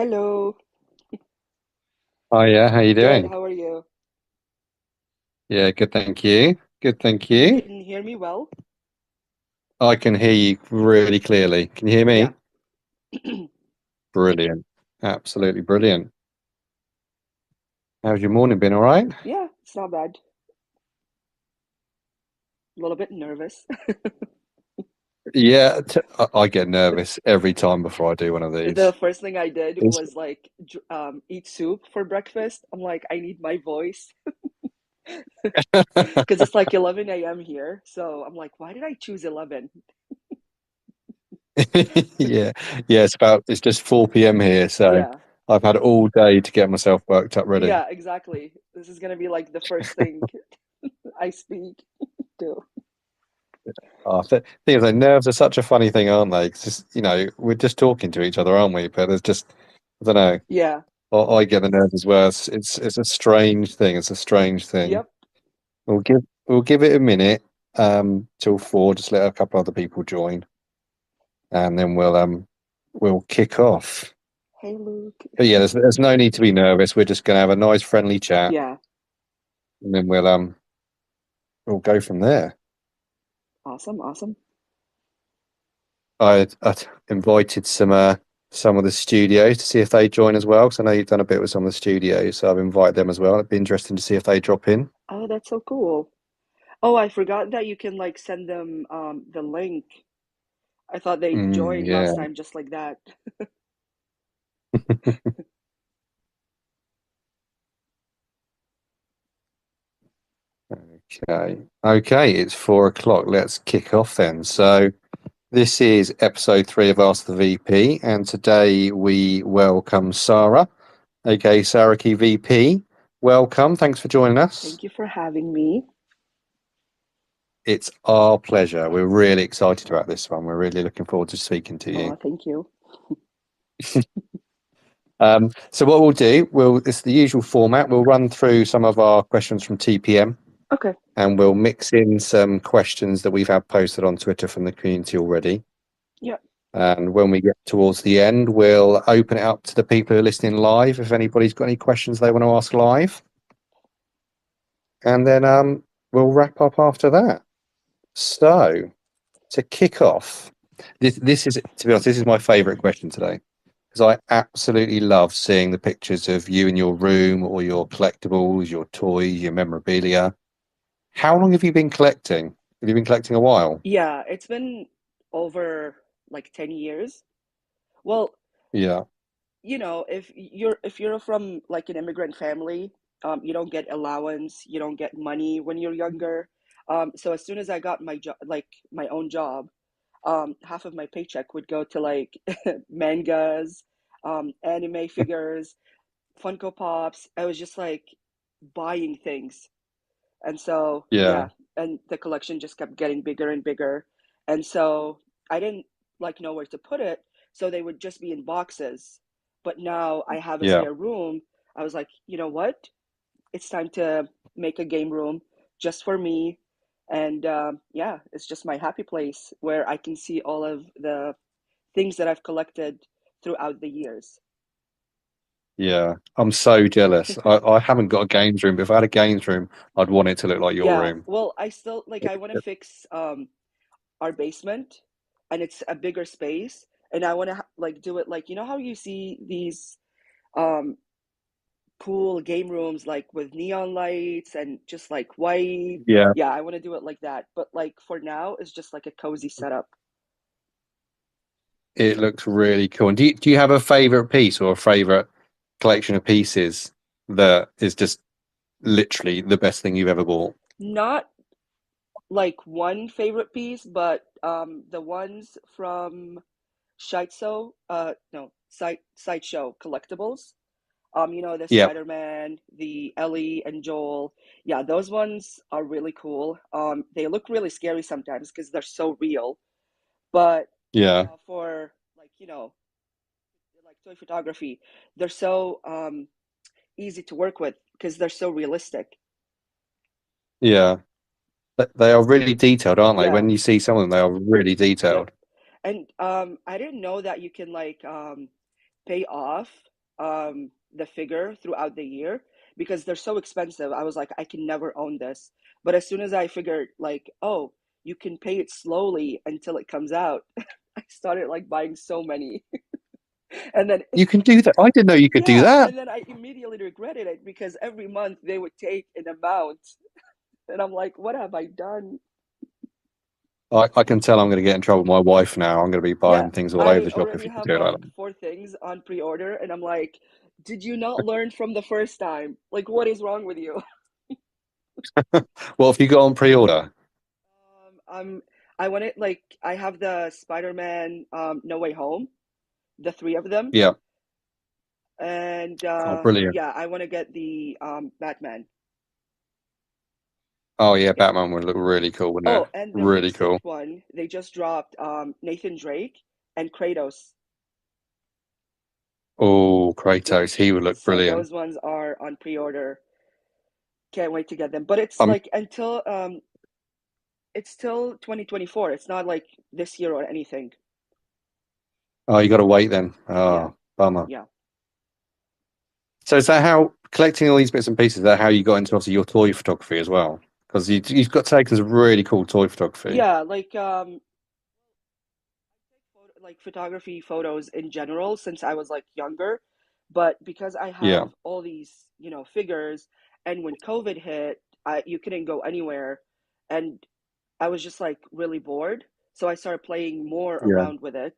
Hello. Oh yeah, how you Good. doing? How are you? Yeah, good, thank you. Good, thank You you. can hear me well? I can hear you really clearly. Can you hear Yeah. me? Brilliant. Absolutely brilliant. How's your morning been, all right? Yeah, it's not bad. A little bit nervous. Yeah, I get nervous every time before I do one of The these. first thing I did It's- was like eat soup for breakfast. I'm like, I need my voice because it's like 11 a.m. here. So I'm like, why did I choose 11? Yeah, yeah, it's just 4 p.m. here, so Yeah. I've had all day to get myself worked up ready. Yeah, exactly. This is gonna be like the first thing I speak to. Oh, thing is, like, nerves are such a funny thing, aren't they? 'Cause just, we're just talking to each other, aren't we? But there's just, I don't know. Yeah. I get the nerves as well. It's a strange thing. It's a strange thing. Yep. We'll give it a minute till 4. Just let a couple other people join, and then we'll kick off. Hey, Luke. But yeah, there's no need to be nervous. We're just gonna have a nice friendly chat, Yeah. and then we'll go from there. Awesome. Awesome. I invited some of the studios to see if they join as well, because I know you've done a bit with some of the studios, so I've invited them as well. It'd be interesting to see if they drop in. Oh, that's so cool. Oh, I forgot that you can like send them the link. I thought they joined Yeah. last time just like that. Okay. Okay, it's 4 o'clock. Let's kick off then. So this is episode 3 of Ask the VP, and today we welcome Sara, AKA Sarokey VP. Welcome. Thanks for joining us. Thank you for having me. It's our pleasure. We're really excited about this one. We're really looking forward to speaking to Oh, you. thank you. So what we'll do, it's the usual format. We'll run through some of our questions from TPM, Okay. and we'll mix in some questions that we've had posted on Twitter from the community already. Yeah. And when we get towards the end, we'll open it up to the people who are listening live if anybody's got any questions they want to ask live. And then we'll wrap up after that. So to kick off, this is, to be honest, this is my favorite question today, because I absolutely love seeing the pictures of you in your room or your collectibles, your toys, your memorabilia. How long have you been collecting? Have you been collecting a while? Yeah, it's been over like 10 years. Well, Yeah. if you're from like an immigrant family, you don't get allowance, you don't get money when you're younger. So as soon as I got my job, like my own job, half of my paycheck would go to like mangas, anime figures, Funko Pops. I was just like buying things. And so, Yeah. yeah, and the collection just kept getting bigger and bigger. And so I didn't like know where to put it. So they would just be in boxes. But now I have a Yeah. spare room. I was like, you know what? It's time to make a game room just for me. And yeah, it's just my happy place where I can see all of the things that I've collected throughout the years. Yeah, I'm so jealous. I haven't got a games room, but if I had a games room, I'd want it to look like your Yeah, room. well, I still like I want to fix our basement and it's a bigger space and I want to like do it like how you see these um pool game rooms like with neon lights and just like white. Yeah, Yeah, I want to do it like that. But like for now it's just like a cozy setup. it looks really cool. And do you have a favorite piece or a favorite collection of pieces that is just literally the best thing you've ever bought? Not like one favorite piece, but the ones from Shiteshow, no, Sideshow Collectibles. The Yep. Spider-Man, the Ellie and Joel. Yeah, those ones are really cool. They look really scary sometimes because they're so real. But Yeah. for like toy photography, they're so easy to work with because they're so realistic. Yeah. They are really detailed, aren't they? Yeah, When you see some of them, they are really yep. detailed. And I didn't know that you can like pay off. the figure throughout the year because they're so expensive. I was like, I can never own this. But as soon as I figured, like, oh, you can pay it slowly until it comes out, I started like buying so many. And then, You can do that. I didn't know you could do yeah, that. and then I immediately regretted it because every month they would take an amount. And I'm like, what have I done? I can tell I'm going to get in trouble with my wife now. I'm going to be Yeah, buying things all over I the shop if already you have do it like like four things on pre-order, and I'm like, did you not learn from the first time? Like, what is wrong with you? that. Well, if you go on pre-order, I'm I want it like I have the Spider-Man No Way Home, the three of them, yeah. and Oh, brilliant. yeah, I want to get the Batman. Oh, yeah, Yeah. Batman would look really cool, wouldn't Oh, it? and the Really recent cool. one, they just dropped Nathan Drake and Kratos. Oh, Yeah. Kratos, he would look So brilliant. those ones are on pre-order. Can't wait to get them. But it's Um, like until it's till 2024. It's not like this year or anything. oh, you got to wait then. Yeah. Oh, bummer. Yeah. So is that how collecting all these bits and pieces? Is that how you got into obviously your toy photography as well? Because you've got taken some really cool toy photography. Yeah, like photography photos in general since I was like younger, but because I Yeah, have all these, figures, and when COVID hit, you couldn't go anywhere, and I was just like really bored, so I started playing more yeah, around with it,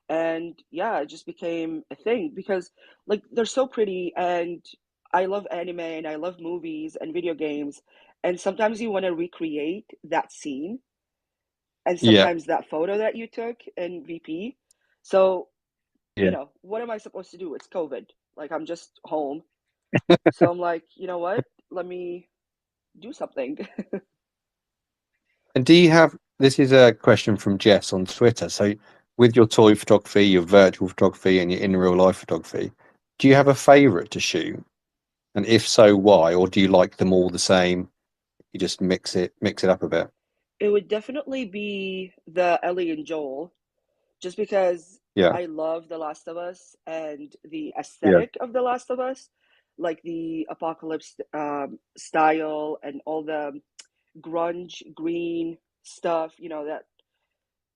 and yeah, it just became a thing because like they're so pretty, and I love anime and I love movies and video games, and sometimes you want to recreate that scene and yeah, sometimes that photo that you took in VP. So, yeah. what am I supposed to do? It's COVID. Like, I'm just home. So, I'm like, you know what? Let me do something. And do you have, this is a question from Jess on Twitter. So with your toy photography, your virtual photography, and your in real life photography, do you have a favorite to shoot? And if so, why? Or do you like them all the same? You just mix it up a bit. It would definitely be the Ellie and Joel, just because Yeah, I love The Last of Us and the yeah, aesthetic of The Last of Us, like the apocalypse style and all the grunge green stuff, that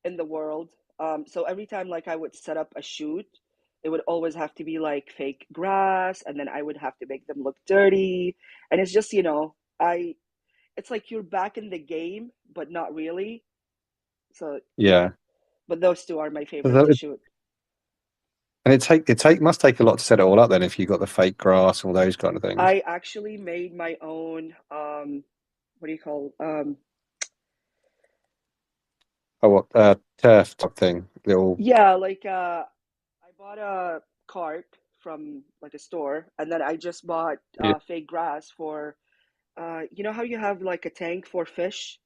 in the world. So every time like I would set up a shoot, it would always have to be like fake grass, and then I would have to make them look dirty. And it's just, I it's like you're back in the game, but not really. So yeah. yeah. But those two are my favorite to And shoot. it must take a lot to set it all up then if you've got the fake grass and all those kind of things. I actually made my own what do you call Oh, what turf type thing, little. yeah, like I bought a cart from like a store, and then I just bought Yeah, fake grass for you know how you have like a tank for fish?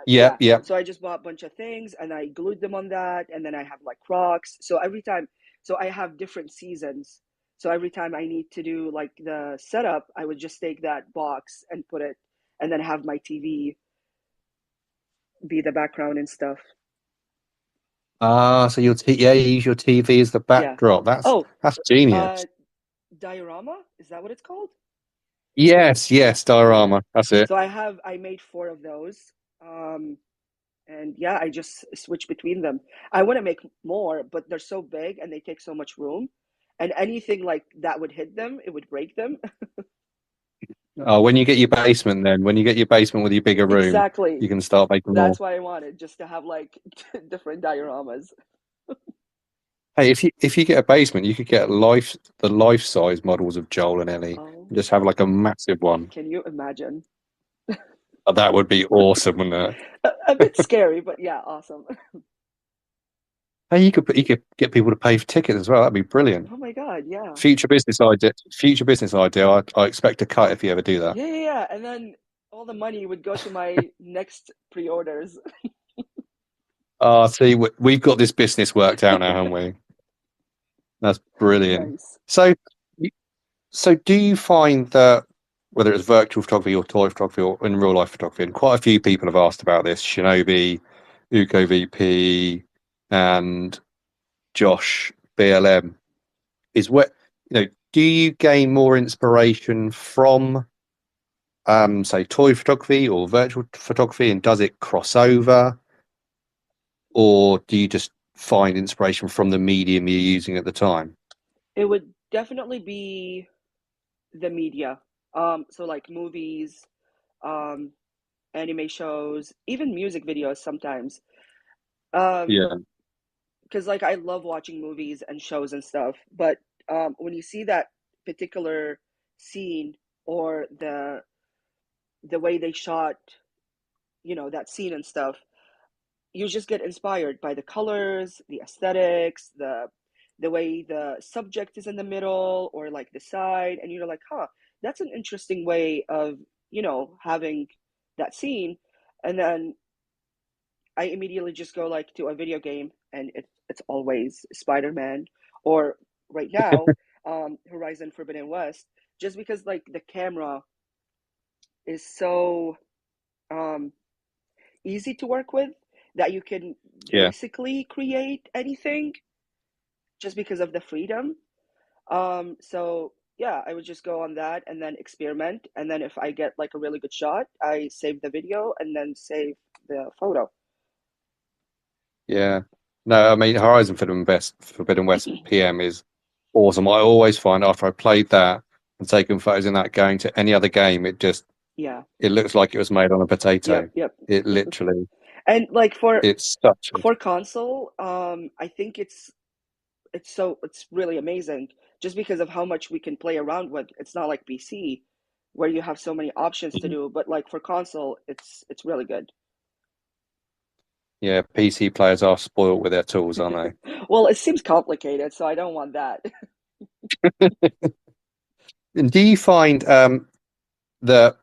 yeah, Yeah. yeah, So I just bought a bunch of things and I glued them on that, and then I have like rocks. So every time, so I have different seasons. So every time I need to do like the setup, I would just take that box and put it, and then have my TV be the background and stuff. ah, so yeah, you use your TV as the Yeah. backdrop. Oh, That's genius. uh, diorama, is that what it's called? Yes, yes, Yeah. diorama. That's it. So I made four of those. Um, and yeah, I just switch between them. I want to make more, but they're so big and they take so much room. And anything like that would hit them, it would break them. Oh, when you get your basement, then when you get your basement with your bigger room, Exactly. you can start making more. That's why I wanted just to have like different dioramas. Hey, if you get a basement, you could get the life size models of Joel and Ellie, Oh, and just have like a massive one. can you imagine? Oh, that would be awesome, wouldn't it? A bit scary, but yeah, awesome. Hey, you could get people to pay for tickets as well. That'd be brilliant. Oh my God, yeah. Future business idea. Future business idea. I expect a cut if you ever do that. Yeah, yeah, yeah. And then all the money would go to my next pre-orders. See, we've got this business worked out now, haven't we? That's brilliant. Nice. So, so do you find that whether it's virtual photography or toy photography or in real life photography, and quite a few people have asked about this, Shinobi, Uko VP, and Josh BLM, is where do you gain more inspiration from say toy photography or virtual photography, and does it cross over, or do you just find inspiration from the medium you're using at the time? It would definitely be the media. So like movies, um, anime shows, even music videos sometimes. Um, Yeah, because like I love watching movies and shows and stuff, but when you see that particular scene or the way they shot, that scene and stuff, you just get inspired by the colors, the aesthetics, the way the subject is in the middle or like the side, and you're like, huh, that's an interesting way of, having that scene. And then I immediately just go like to a video game, and it's always Spider-Man, or right now, Horizon Forbidden West, just because like the camera is so um easy to work with that you can yeah, basically create anything just because of the freedom. So yeah, I would just go on that and then experiment, and then if I get like a really good shot, I save the video and then save the photo. yeah. No, I mean Horizon Forbidden West PM is awesome. I always find after I played that and taken photos in that going to any other game, Yeah. it looks like it was made on a Yep. potato. Yep. It literally, And like it's such a, for console, I think it's really amazing just because of how much we can play around with. It's not like PC where you have so many options to do, but like for console, it's really good. yeah. PC players are spoiled with their tools, aren't Well, it seems complicated, so I don't want that. they? And do you find that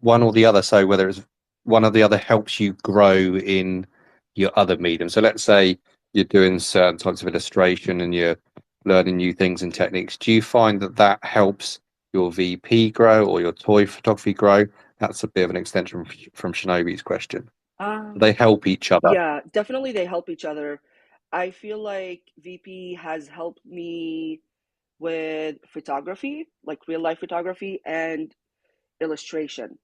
one or the other, so whether it's one or the other, helps you grow in your other medium? So let's say you're doing certain types of illustration and you're learning new things and techniques. Do you find that that helps your VP grow or your toy photography grow? That's a bit of an extension from Shinobi's question. They Um, help each other. yeah, definitely they help each other. I feel like VP has helped me with photography, like real life photography and illustration.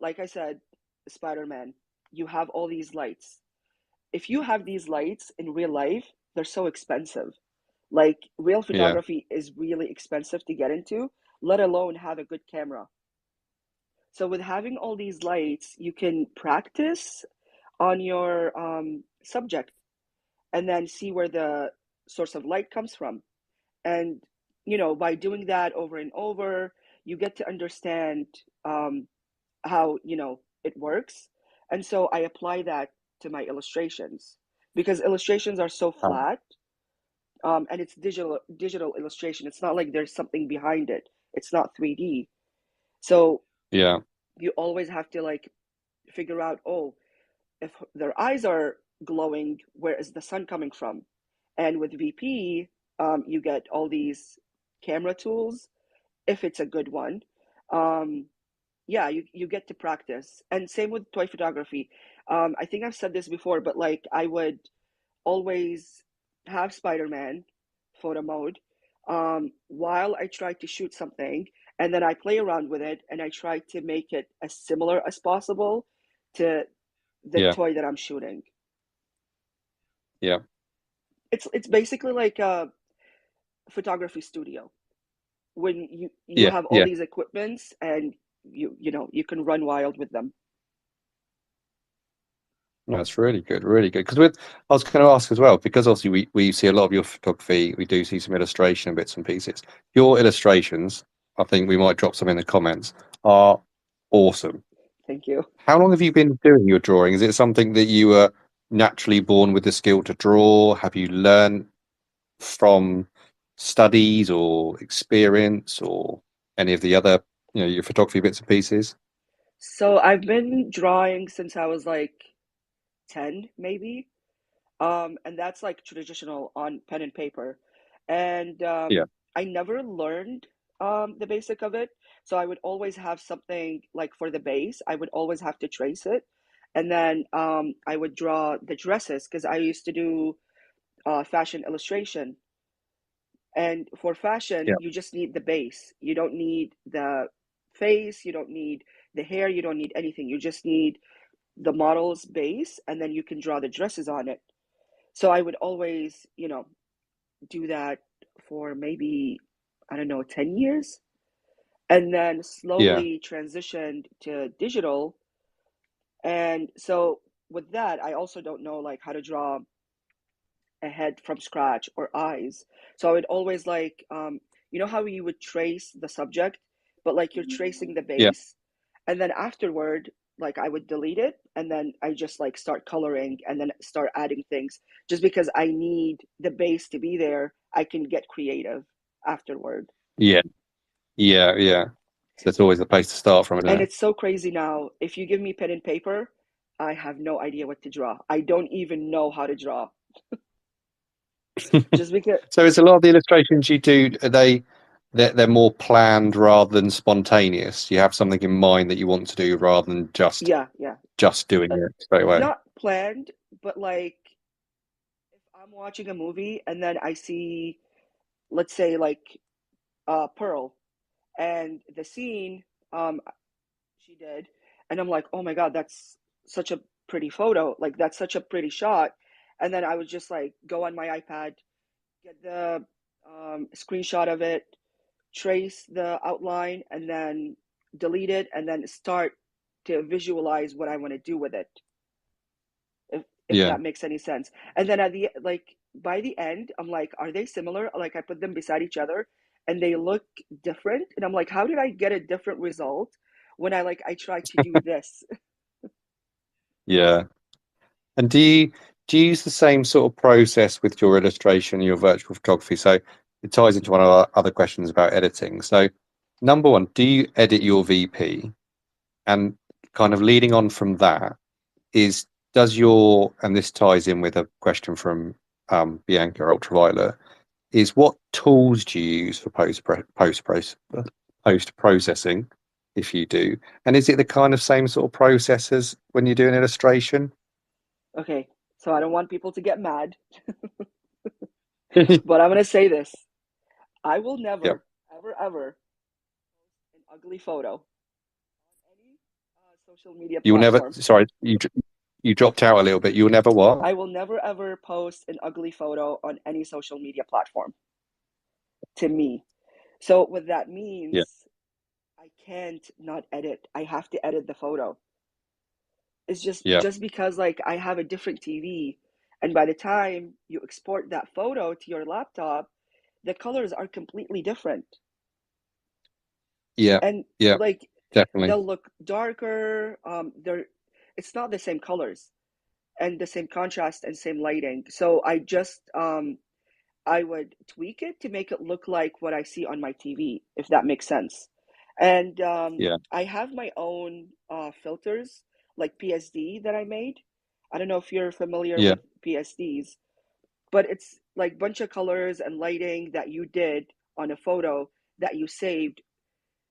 Like I said, Spider-Man, you have all these lights. If you have these lights in real life, they're so expensive. Like real Yeah. photography is really expensive to get into, let alone have a good camera. So with having all these lights, you can practice on your subject and then see where the source of light comes from. And by doing that over and over, you get to understand how it works. And so I apply that to my illustrations because illustrations are so flat, and it's digital illustration. It's not like there's something behind it. It's not 3D. So Yeah. you always have to like figure out, oh, if their eyes are glowing, where is the sun coming from? And with VP, you get all these camera tools if it's a good one. Um, yeah, you get to practice. And same with toy photography. I think I've said this before, but like I would always have Spider-Man photo mode while I try to shoot something, and then I play around with it and I try to make it as similar as possible to the Yeah. toy that I'm shooting. Yeah. It's basically like a photography studio when you Yeah. have all Yeah. these equipments and you can run wild with them. That's really good, really good. Because with, I was going to ask as well, because obviously we see a lot of your photography, we do see some illustration bits and pieces. Your illustrations, I think we might drop some in the comments, are awesome. Thank you. How long have you been doing your drawing? Is it something that you were naturally born with the skill to draw? Have you learned from studies or experience or any of the other, your photography bits and pieces? So I've been drawing since I was like 10 maybe. And that's like traditional on pen and paper. And Yeah, I never learned the basic of it. So I would always have something like for the base, I would always have to trace it. And then I would draw the dresses because I used to do fashion illustration. And for fashion, Yeah. you just need the base. You don't need the face, you don't need the hair, you don't need anything. You just need the model's base, and then you can draw the dresses on it. So I would always, do that for maybe, I don't know, 10 years, and then Yeah. slowly transitioned to digital. And so with that, I also don't know like how to draw a head from scratch or eyes. So I would always like, how you would trace the subject, but like you're tracing the Yeah. base, and then afterward, like I would delete it, and then I just like start coloring and then start adding things. Just because I need the base to be there, I can get creative afterward. Yeah. Yeah. Yeah. So it's always the place to start from, And isn't it's so crazy now. If you give me pen and paper, I have no idea what to draw. I don't even know how to draw. it? Just because, So it's a lot of the illustrations you do, are they're more planned rather than spontaneous. You have something in mind that you want to do rather than yeah, yeah. just doing it straight away. Not planned, but like if I'm watching a movie and then I see, let's say, like Pearl, and the scene she did, and I'm like, oh my God, that's such a pretty photo. Like that's such a pretty shot. And then I would just like go on my iPad, get the screenshot of it, trace the outline, and then delete it, and then start to visualize what I want to do with it. If Yeah. that makes any sense. And then at the like by the end, I'm like, are they similar? Like I put them beside each other and they look different. And I'm like, how did I get a different result when I tried to do this? Yeah. And do you use the same sort of process with your illustration, your virtual photography? So it ties into one of our other questions about editing. So number one, do you edit your VP? And kind of leading on from that is and this ties in with a question from Bianca Ultraviolet, is what tools do you use for post processing, if you do? And is it the kind of same sort of process as when you do an illustration? Okay, so I don't want people to get mad, Yep. but I'm gonna say this. I will never, ever, ever an ugly photo on any social media You'll never, platform. sorry, you dropped out a little bit. You'll never what? I will never ever post an ugly photo on any social media platform to me. So what that Yeah. means, I can't not edit. I have to edit the photo. It's Yeah. just because like I have a different TV, and by the time you export that photo to your laptop, the colors are completely different. Yeah. And Yeah. like Definitely. they'll look darker, they're it's not the same colors and the same contrast and same lighting. So I would tweak it to make it look like what I see on my TV, if that makes sense. And Yeah. I have my own filters, like PSD that I made. I don't know if you're familiar Yeah. with PSDs, but it's like bunch of colors and lighting that you did on a photo that you saved.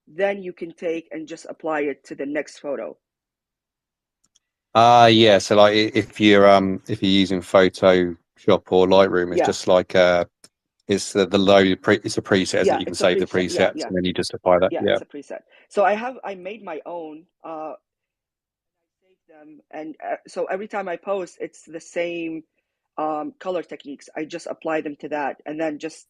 Then you can take and just apply it to the next photo. Yeah. So like if you're using Photoshop or Lightroom, it's Yeah, just like it's the load it's a preset that yeah, you can it's a save the preset. Yeah, presets yeah, and then you just apply that. yeah, Yeah. it's a preset. So I made my own. Save them, and so every time I post, it's the same color techniques. I just apply them to that, and then just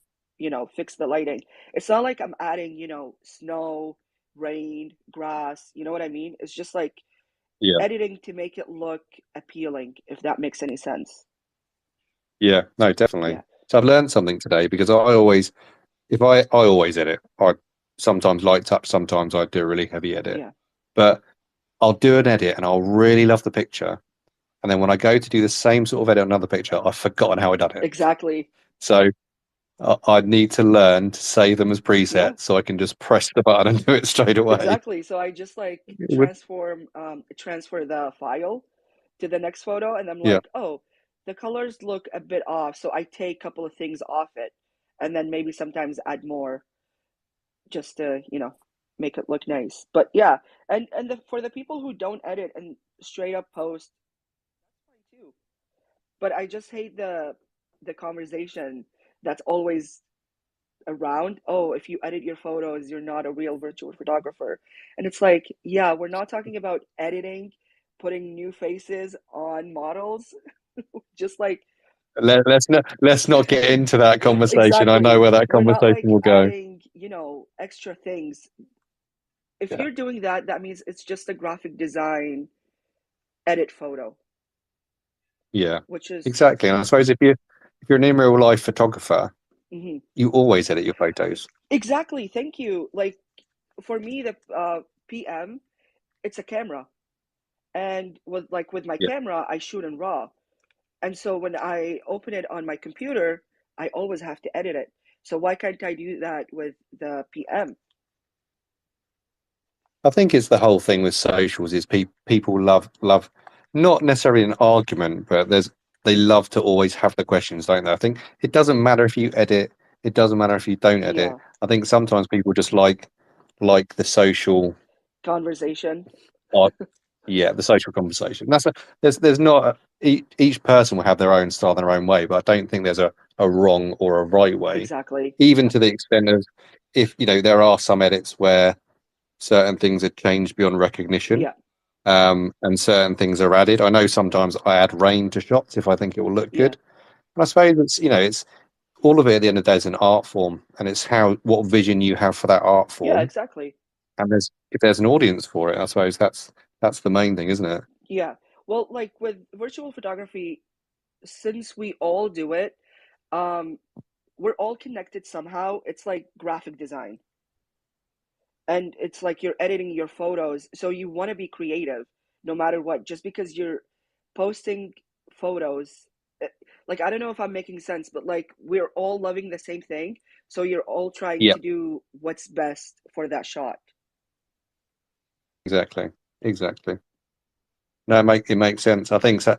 fix the lighting. It's not like I'm adding snow, rain, grass. You know what I mean? It's just like Yeah. editing to make it look appealing, if that makes any sense. Yeah. No, definitely. Yeah, So I've learned something today because I always if I always edit. I sometimes light touch, sometimes I do a really heavy edit. yeah, But I'll do an edit and I'll really love the picture. And then when I go to do the same sort of edit on another picture, I've forgotten how I done it. exactly. So I need to learn to save them as Yeah, presets so I can just press the button and do it straight away. exactly. So I just like It would- transfer the file to the next photo, and I'm Yeah, like, oh, the colors look a bit off, so I take a couple of things off it, and then maybe sometimes add more just to make it look nice. But yeah, and for the people who don't edit and straight up post, that's fine too. But I just hate the conversation that's always around, oh, if you edit your photos, you're not a real virtual photographer. And it's like, yeah, we're not talking about editing, putting new faces on models, just like Let's not get into that conversation. I know exactly. where that We're not conversation like will go. adding, extra things. If Yeah, you're doing that, that means it's just a graphic design edit photo, yeah, which is exactly. And I suppose if you're an in real life photographer, mhm. you always edit your photos. Exactly. Thank you. Like for me, the PM, it's a camera, and with my Yeah, camera, I shoot in RAW, and so when I open it on my computer, I always have to edit it. So why can't I do that with the PM? I think it's the whole thing with socials is people love not necessarily an argument, but they love to always have the questions, don't they? I think it doesn't matter if you edit, it doesn't matter if you don't edit. Yeah, I think sometimes people just like the social conversation. art, yeah, the social conversation. There's not each person will have their own style, their own way, but I don't think there's a wrong or a right way, Exactly. even to the extent of if there are some edits where certain things are changed beyond recognition, Yeah, and certain things are added. I know sometimes I add rain to shots if I think it will look yeah, good. And I suppose it's all of it at the end of the day is an art form, and it's what vision you have for that art yeah, form. exactly. And if there's an audience for it, I suppose that's the main thing, isn't it? Yeah. Well, like with virtual photography, since we all do it, um, we're all connected somehow. It's like graphic design, and it's like you're editing your photos, so you want to be creative no matter what. Just because you're posting photos, eh, like I don't know if I'm making sense, but like we're all loving the same thing, so you're all trying Yeah, to do what's best for that shot. exactly, exactly. No, it makes sense. I think so.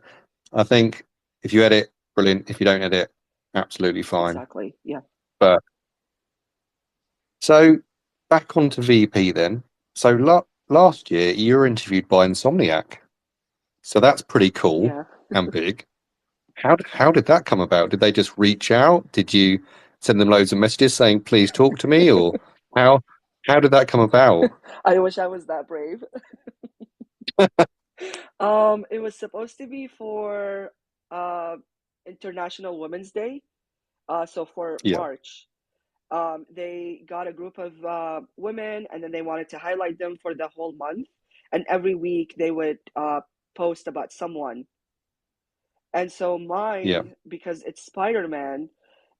I think if you edit, brilliant. If you don't edit, absolutely fine. Exactly. Yeah. But so back onto VP then. So last year you were interviewed by Insomniac. So that's pretty cool Yeah. and big. How did that come about? Did they just reach out? Did you send them loads of messages saying please talk to me, or how how did that come about? I wish I was that brave. It was supposed to be for uh International Women's Day, so for Yeah, March. They got a group of women, and then they wanted to highlight them for the whole month. And every week they would post about someone. And so yeah, mine, because it's Spider-Man,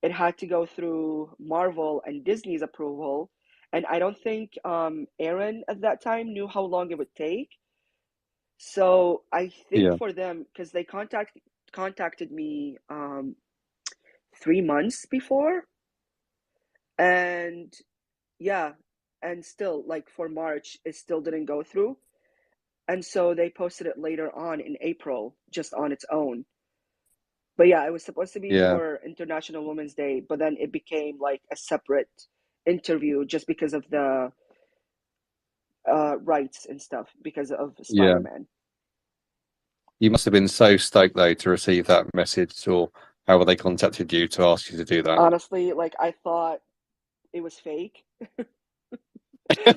it had to go through Marvel and Disney's approval. And I don't think Aaron at that time knew how long it would take. So I think yeah, for them, because they contacted me 3 months before, and yeah, and still like for March, it still didn't go through. And so they posted it later on in April, just on its own. But yeah, it was supposed to be yeah, for International Women's Day, but then it became like a separate interview just because of the rights and stuff because of yeah. Spider-Man. You must have been so stoked though to receive that message, or how they contacted you to ask you to do that. Honestly, like I thought it was fake,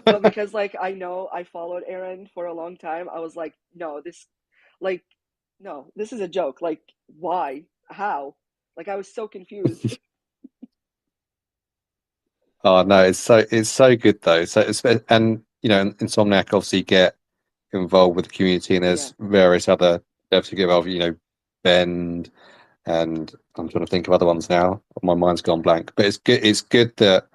but because like I know I followed Aaron for a long time, I was like, no, like, no, this is a joke. Like, why? How? Like, I was so confused. Oh no, it's so good though. So and Insomniac obviously get involved with the community, and Yeah, there's various other devs who get involved. Bend, and I'm trying to think of other ones now. My mind's gone blank. But it's good. It's good that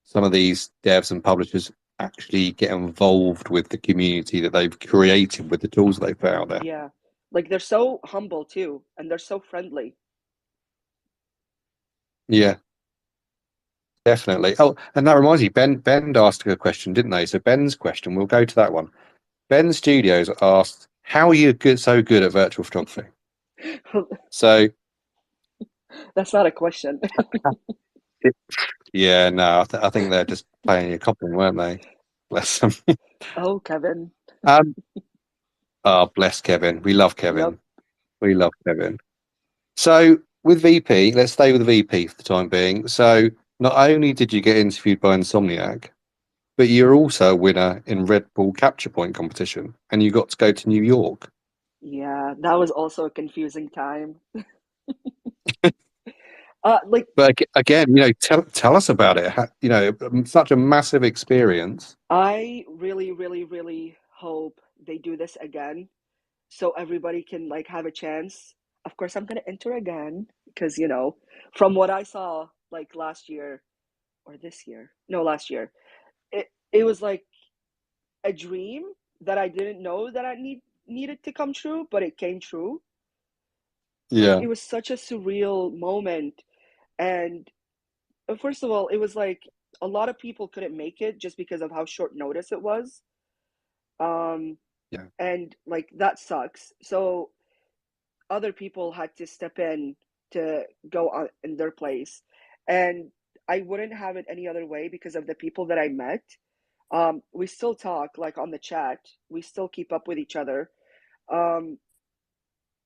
some of these devs and publishers actually get involved with the community that they've created with the tools they put out there. yeah. Like they're so humble too, and they're so friendly. Yeah, definitely. Oh, and that reminds me, Ben asked a question, didn't they? So Ben's question, we'll go to that one. Ben Studios asked, "How are you so good at virtual photography?" So That's not a question. yeah, no, I think they're just playing your compliment, weren't they? Bless them. Oh, Kevin. Um, oh, bless Kevin. We love Yep. Kevin. We love Kevin. So with VP, let's stay with VP for the time being. So not only did you get interviewed by Insomniac, but you're also a winner in Redbull Capture Point competition, and you got to go to New York. Yeah, that was also a confusing time. Like But again, tell us about it. Such a massive experience. I really, really, really hope they do this again so everybody can like have a chance. Of course, I'm gonna enter again because from what I saw like last year or this year, no, last year, it was like a dream that I didn't know that I needed to come true, but it came true. Like Yeah, it was such a surreal moment, and first of all, it was like a lot of people couldn't make it just because of how short notice it was. Um, yeah. and like that sucks. So other people had to step in to go on in their place, and I wouldn't have it any other way because of the people that I met. We still talk like on the chat. We still keep up with each other. Um,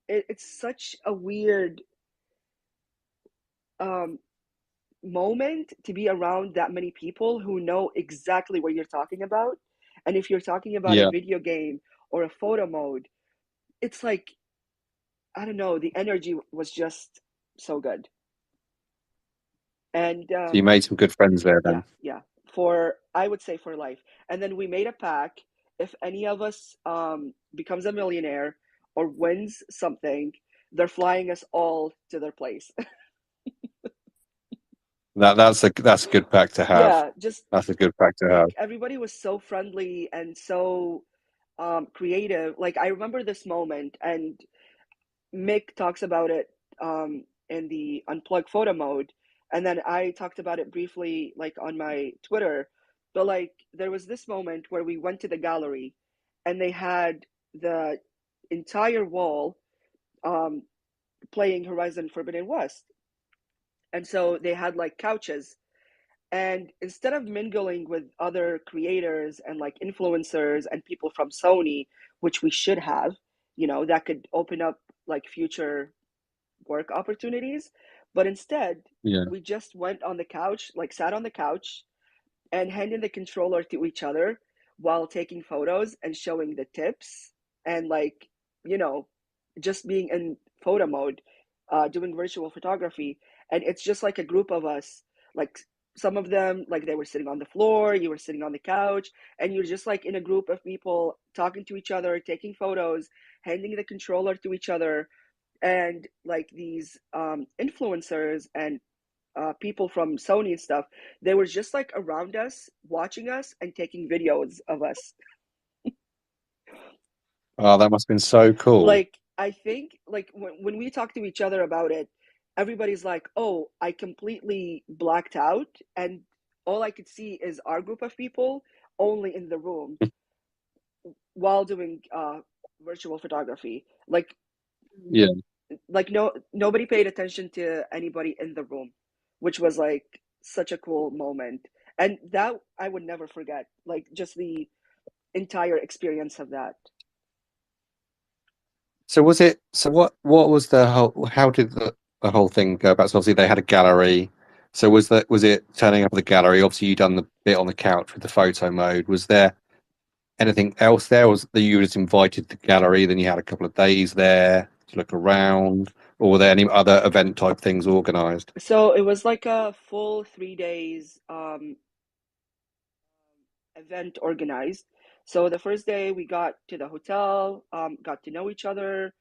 it's such a weird um, moment to be around that many people who know exactly what you're talking about. And if you're talking about a Yeah. video game or a photo mode, it's like, I don't know, the energy was just so good. And So you made some good friends there yeah, then. yeah, for I would say for life. And then we made a pack. If any of us becomes a millionaire or wins something, they're flying us all to their place. That's a good pack to have. Yeah, just That's a good pack to have. like everybody was so friendly and so creative. Like I remember this moment, and Mick talks about it in the unplugged photo mode, and then I talked about it briefly, like on my Twitter. But like there was this moment where we went to the gallery, and they had the entire wall um, playing Horizon Forbidden West, and so they had like couches. And instead of mingling with other creators and like influencers and people from Sony, which we should have, that could open up like future work opportunities. But instead, Yeah. we just went on the couch, like sat on the couch and handed the controller to each other while taking photos and showing the tips and like, you know, just being in photo mode, doing virtual photography. And it's just like a group of us, like some of them, like they were sitting on the floor, you were sitting on the couch, and you're just like in a group of people talking to each other, taking photos, handing the controller to each other, and like these influencers and people from Sony and stuff, they were just like around us, watching us and taking videos of us. Oh, that must have been so cool. Like I think like when we talk to each other about it, everybody's like, "Oh, I completely blacked out, and all I could see is our group of people only in the room while doing virtual photography." Yeah. Like nobody paid attention to anybody in the room, which was like such a cool moment, and that I would never forget, like just the entire experience of that. So was it? So what was the whole? How did the whole thing go about? So obviously they had a gallery. So was it turning up at the gallery? Obviously you done the bit on the couch with the photo mode. Was there anything else there? Was that you were just invited to the gallery? Then you had a couple of days there to look around, or were there any other event type things organised? So it was like a full 3 days event organized. So the first day we got to the hotel, got to know each other,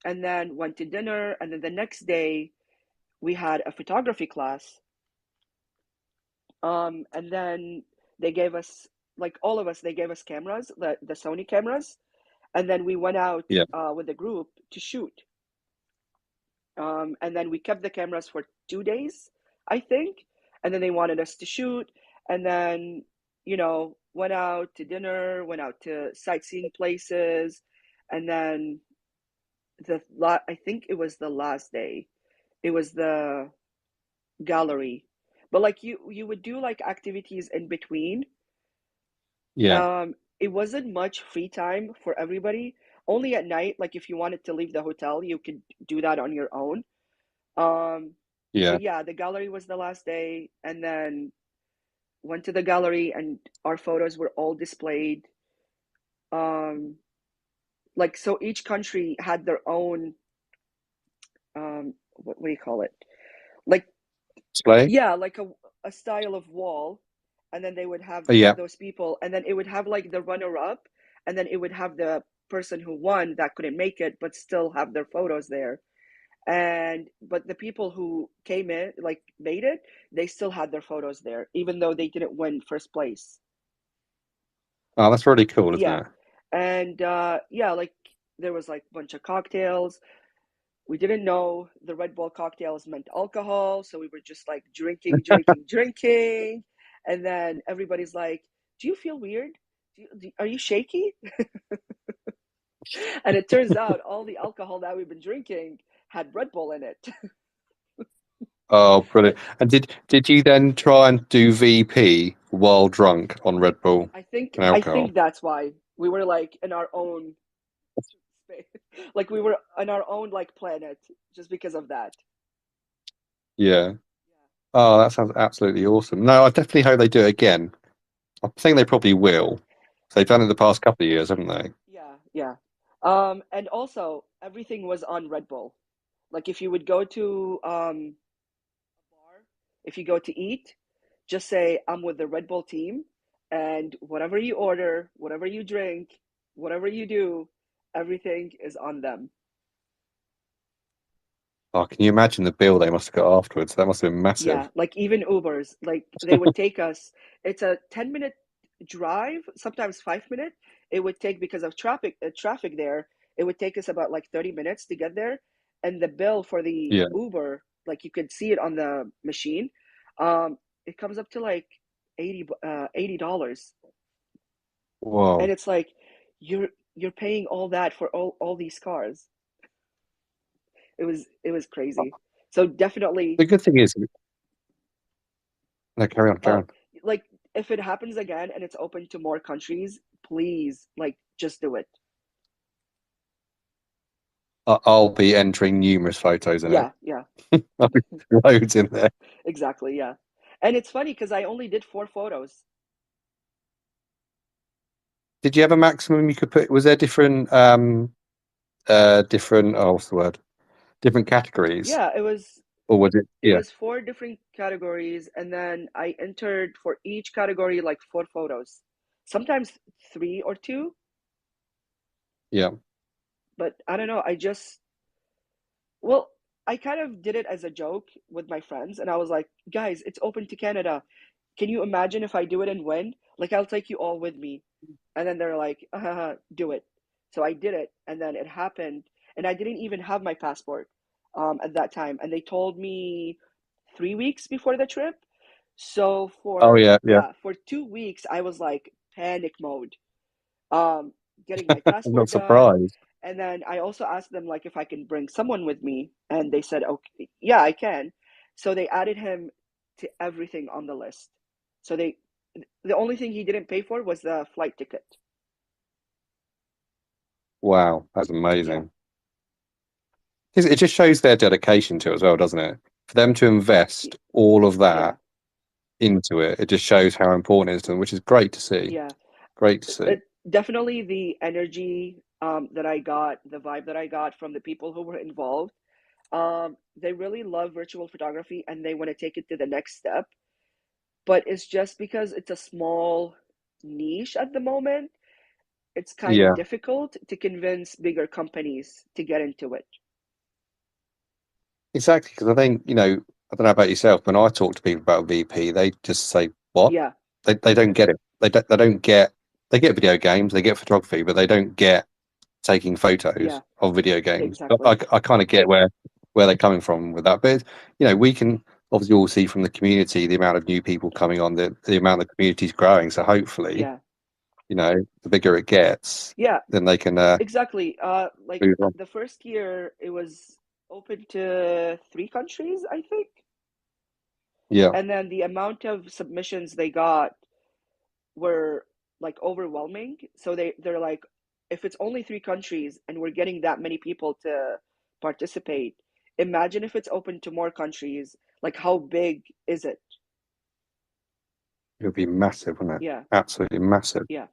and then went to dinner, and then the next day we had a photography class. And then they gave us, like all of us, they gave us cameras, the Sony cameras, and then we went out Yeah. with the group to shoot. And then we kept the cameras for 2 days, I think, and then they wanted us to shoot, and then went out to dinner, went out to sightseeing places, and then I think it was the last day. It was the gallery, but like you would do like activities in between. Yeah. It wasn't much free time for everybody. Only at night, like if you wanted to leave the hotel, you could do that on your own. Um, Yeah. But yeah, the gallery was the last day, and then went to the gallery, and our photos were all displayed. Um, like, so each country had their own, what do you call it? Like, Display. yeah, like a style of wall, and then they would have Oh, yeah. those people, and then it would have like the runner up, and then it would have the person who won that couldn't make it but still have their photos there. And but the people who came in, like, made it, they still had their photos there even though they didn't win first place. Oh, that's really cool, isn't Yeah. it? And yeah, like, there was like a bunch of cocktails. We didn't know the Red Bull cocktails meant alcohol, so we were just like drinking, drinking, drinking. And then everybody's like, "Do you feel weird? Are you shaky?" And it turns out all the alcohol that we've been drinking had Red Bull in it. Oh, brilliant. But And did you then try and do VP while drunk on Red Bull and I alcohol? think that's why we were like in our own space, like we were on our own like planet, just because of that. Yeah. Oh, that sounds absolutely awesome. No, I definitely hope they do it again. I think they probably will. So they've done it the past couple of years, haven't they? Yeah, yeah. And also everything was on Red Bull. Like, if you would go to a bar, if you go to eat, just say I'm with the Red Bull team, and whatever you order, whatever you drink, whatever you do, everything is on them. Oh, can you imagine the bill they must have got afterwards? That must have been Yeah, massive. like even Ubers, like they would take us, it's a 10-minute drive, sometimes 5 minute. It would take, because of traffic there, it would take us about like 30 minutes to get there. And the bill for the Yeah. Uber, like you could see it on the machine, um, it comes up to like 80 $80. And Whoa. it's like you're paying all that for all these cars. It was crazy. So definitely. The good thing is, no, carry on, carry Oh, on. like, if it happens again and it's open to more countries, please, like, just do it. I'll be entering numerous photos in it. Yeah, yeah, I'll be loads in there. exactly, yeah. And it's funny because I only did 4 photos. Did you have a maximum you could put? Was there different, different, oh, what's the word? Different categories? Yeah, it was Or was it? it Yeah, was 4 different categories, and then I entered for each category like 4 photos, sometimes three or two. yeah. But I don't know. Well, I kind of did it as a joke with my friends, and I was like, guys, it's open to Canada. Can you imagine if I do it and win? Like, I'll take you all with me. And then they're like, do it. So I did it, and then it happened. And I didn't even have my passport at that time. And they told me 3 weeks before the trip. So Oh, for, yeah, yeah. yeah, for 2 weeks, I was like panic mode, um, getting my I'm not passport done. surprised. And then I also asked them like if I can bring someone with me, and they said, okay, yeah, I can. So they added him to everything on the list. So the only thing he didn't pay for was the flight ticket. Wow, that's Yeah, amazing. It just shows their dedication to it as well, doesn't it? For them to invest all of yeah, that into it, it just shows how important it is to them, which is great to see. yeah. Great to see. It, definitely the energy that I got, the vibe that I got from the people who were involved. They really love virtual photography and they want to take it to the next step. But it's just because it's a small niche at the moment, it's kind of Yeah, difficult to convince bigger companies to get into it. exactly. Because I think, I don't know about yourself, when I talk to people about VP, they just say, what? Yeah, They don't get it. They don't get, they get video games, they get photography, but they don't get taking photos yeah, of video games. exactly. I kind of get where they're coming from with that. But we can obviously all see from the community the amount of new people coming on, the amount the community's growing. So hopefully, Yeah, the bigger it gets, yeah, then they can exactly. Like move on. the first year, it was open to 3 countries, I think. Yeah, And then the amount of submissions they got were like overwhelming. So they're like, if it's only 3 countries and we're getting that many people to participate, Imagine if it's open to more countries. Like, how big is it? It would be massive, wouldn't it? Yeah, Absolutely massive. yeah.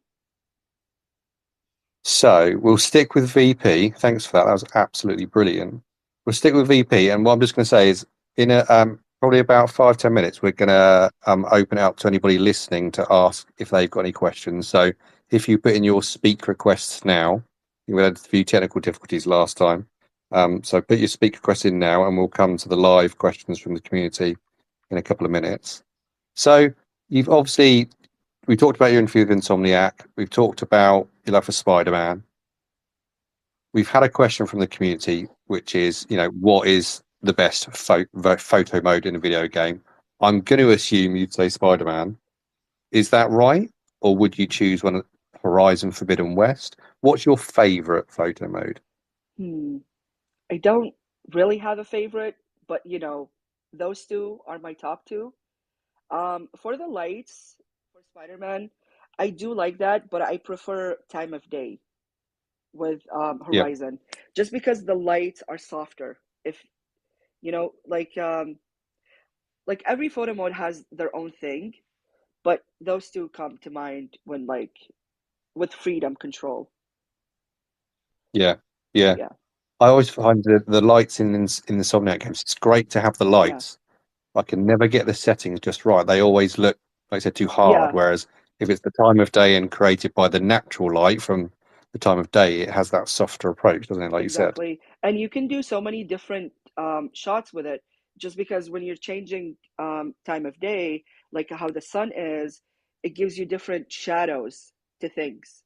So we'll stick with VP. Thanks for that. That was absolutely brilliant. We'll stick with VP, and what I'm just going to say is, in a probably about 5-10 minutes, we're going to open it up to anybody listening to ask if they've got any questions. So if you put in your speak requests now, we had a few technical difficulties last time. So put your speak requests in now, and we'll come to the live questions from the community in a couple of minutes. So you've obviously we talked about your interview with Insomniac. We've talked about your love for Spider-Man. We've had a question from the community, which is, what is the best photo mode in a video game? I'm going to assume you'd say Spider-Man. Is that right? Or would you choose one, Horizon Forbidden West? What's your favorite photo mode? Hmm. I don't really have a favorite, but those two are my top two. For the lights for Spider-Man, I do like that, but I prefer time of day with Yeah, Horizon, just because the lights are softer. If you know, like every photo mode has their own thing, but those two come to mind when like with freedom control. yeah, yeah. Yeah, I always find the lights in the Insomniac games, it's great to have the yeah, lights. I can never get the settings just right. They always look, like I said, too hard. yeah, Whereas if it's the time of day and created by the natural light from the time of day, it has that softer approach, doesn't it? Like you said. exactly. And you can do so many different shots with it, just because when you're changing time of day, like how the sun is, it gives you different shadows to things.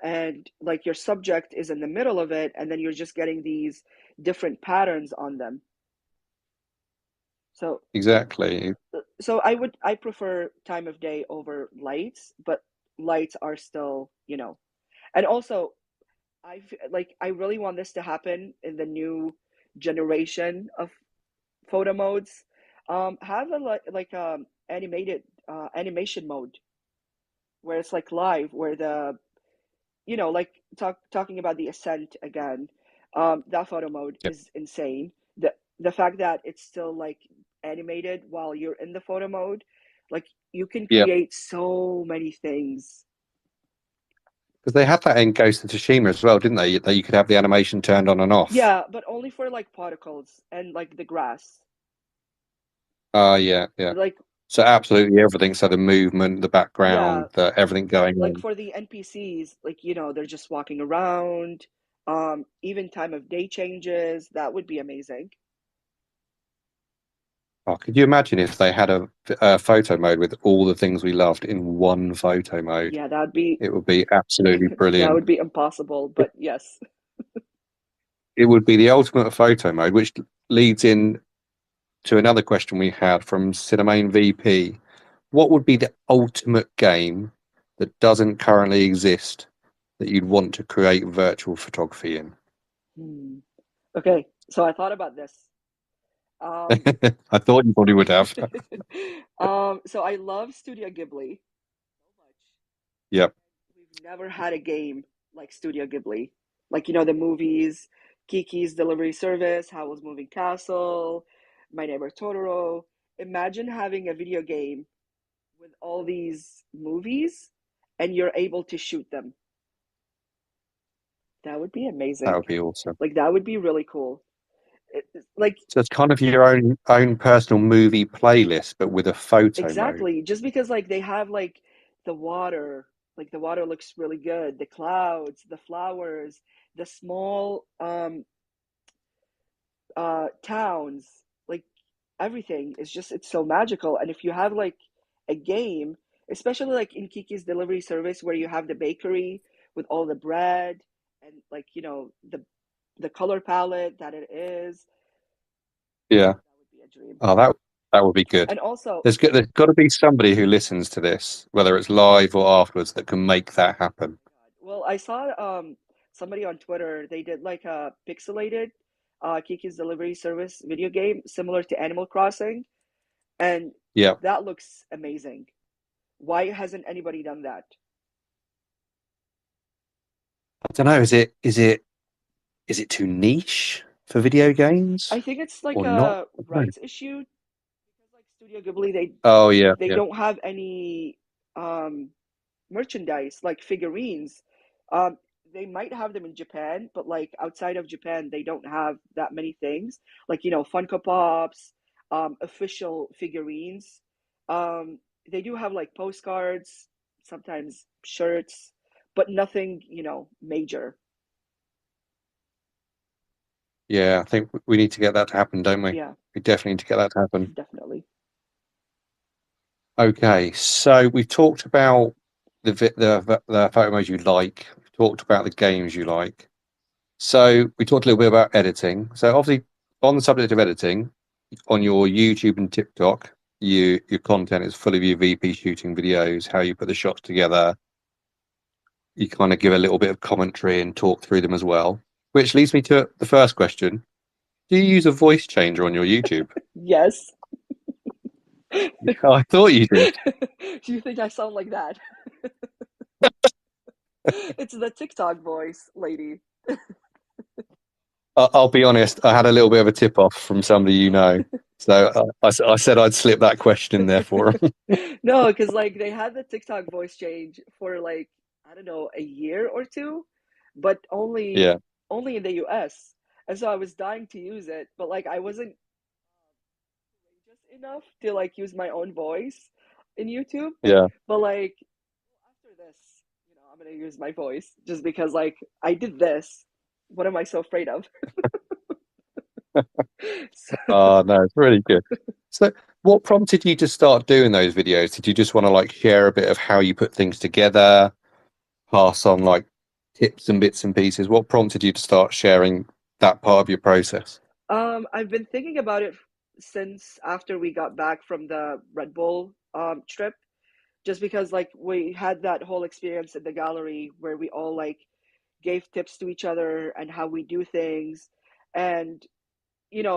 And like your subject is in the middle of it, and then you're just getting these different patterns on them. So Exactly. I prefer time of day over lights, but lights are still, and also I really want this to happen in the new generation of photo modes. Have a animated animation mode where it's like live, where the like talking about the ascent again. That photo mode Yep. is insane. The fact that it's still like animated while you're in the photo mode, like you can Yep. create so many things. Because they had that in Ghost of Tsushima as well, didn't they? That you could have the animation turned on and off. Yeah, but only for like particles and like the grass. Yeah, yeah. Like So absolutely everything. So the movement, the yeah, background, everything going like on. for the NPCs, like they're just walking around. Even time of day changes. That would be amazing. Oh, could you imagine if they had a photo mode with all the things we loved in one photo mode? Yeah, that'd be It would be absolutely that brilliant. would be impossible, but yes. It would be the ultimate photo mode, which leads in to another question we had from Cinemane VP. What would be the ultimate game that doesn't currently exist that you'd want to create virtual photography in? Hmm. Okay, so I thought about this. Um, I thought you probably would have. so I love Studio Ghibli so much. Yep, We've never had a game like Studio Ghibli. Like, the movies, Kiki's Delivery Service, Howl's Moving Castle, My Neighbor Totoro. Imagine having a video game with all these movies and you're able to shoot them. That would be that amazing. would be awesome. Like, that would be really cool. Like, So it's kind of your own personal movie playlist, but with a photo mode. exactly. Just because, like, they have, the water, like, the water looks really good, the clouds, the flowers, the small towns, like everything is just it's so magical. And if you have like a game, especially like in Kiki's Delivery Service where you have the bakery with all the bread and like the color palette that it is, Yeah. that would be a dream. Oh, that would be good. And also, There's got to be somebody who listens to this, whether it's live or afterwards, that can make that happen. well, I saw somebody on Twitter, they did like a pixelated Kiki's Delivery Service video game similar to Animal Crossing, and Yeah. that looks amazing. Why hasn't anybody done that? I don't know. Is it too niche? for video games I think it's like or not? a I don't know. rights issue because like Studio Ghibli, Oh yeah, they yeah, don't have any um merchandise like figurines. Um, they might have them in Japan, but like outside of Japan, they don't have that many things. Like, Funko Pops, official figurines. They do have like postcards, sometimes shirts, but nothing, major. yeah. I think we need to get that to happen, don't we? Yeah, We definitely need to get that to happen. definitely. Okay, so we've talked about the photo modes you like. We've talked about the games you like. So we talked a little bit about editing. So obviously, on the subject of editing, on your YouTube and TikTok, your content is full of your VP shooting videos, how you put the shots together. You kind of give a little bit of commentary and talk through them as well. Which leads me to the first question. Do you use a voice changer on your YouTube? Yes. I thought you did. Do you think I sound like that? It's the TikTok voice, lady. I'll be honest, I had a little bit of a tip off from somebody you know. So I said I'd slip that question in there for him. No, because like they had the TikTok voice change for like, I don't know, a year or two, but only Yeah, only in the US. And so I was dying to use it, but like I wasn't courageous enough to like use my own voice in YouTube. yeah, But like after this, I'm gonna use my voice just because like I did this. What am I so afraid of? So, no, it's really good. So, what prompted you to start doing those videos? Did you just want to like share a bit of how you put things together, pass on like tips and bits and pieces? What prompted you to start sharing that part of your process? I've been thinking about it since after we got back from the Red Bull trip, just because like we had that whole experience in the gallery where we all like gave tips to each other and how we do things, and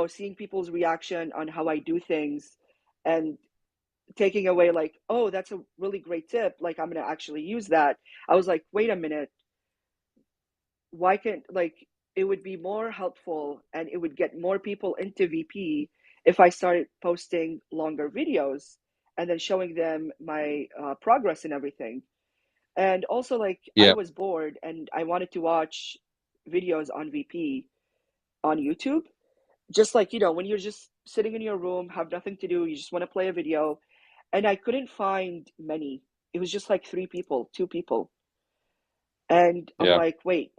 seeing people's reaction on how I do things, and taking away like, oh, that's a really great tip, like I'm gonna actually use that. I was like, wait a minute, why can't like it would be more helpful and it would get more people into VP if I started posting longer videos and then showing them my progress and everything. And also, like, I Yeah, was bored and I wanted to watch videos on VP on YouTube. Just like, when you're just sitting in your room, have nothing to do, you just want to play a video. And I couldn't find many. It was just like three people, two people. And I'm yeah, like, wait,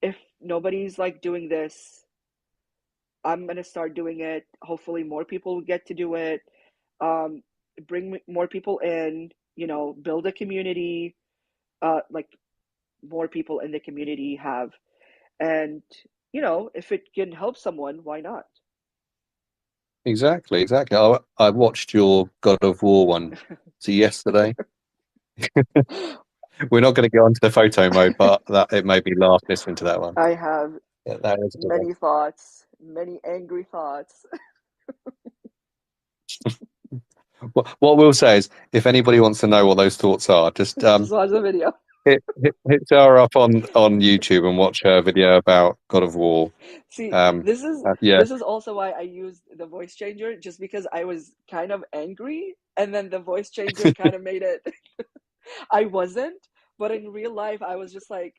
if nobody's like doing this, I'm gonna start doing it. Hopefully, more people will get to do it. Um, bring more people in. Build a community. Like more people in the community have, and if it can help someone, why not? exactly, exactly. I watched your God of War one. So yesterday, we're not going to get onto the photo mode, but that it made me laugh listening to that one. I have Yeah, that was a good one. many thoughts, many angry thoughts. What we'll say is, if anybody wants to know what those thoughts are, just Just watch the video. hit Sarah up on YouTube and watch her video about God of War. See, Um, this is yeah, this is also why I used the voice changer, just because I was kind of angry, and then the voice changer kind of made it. I wasn't, but in real life, I was just like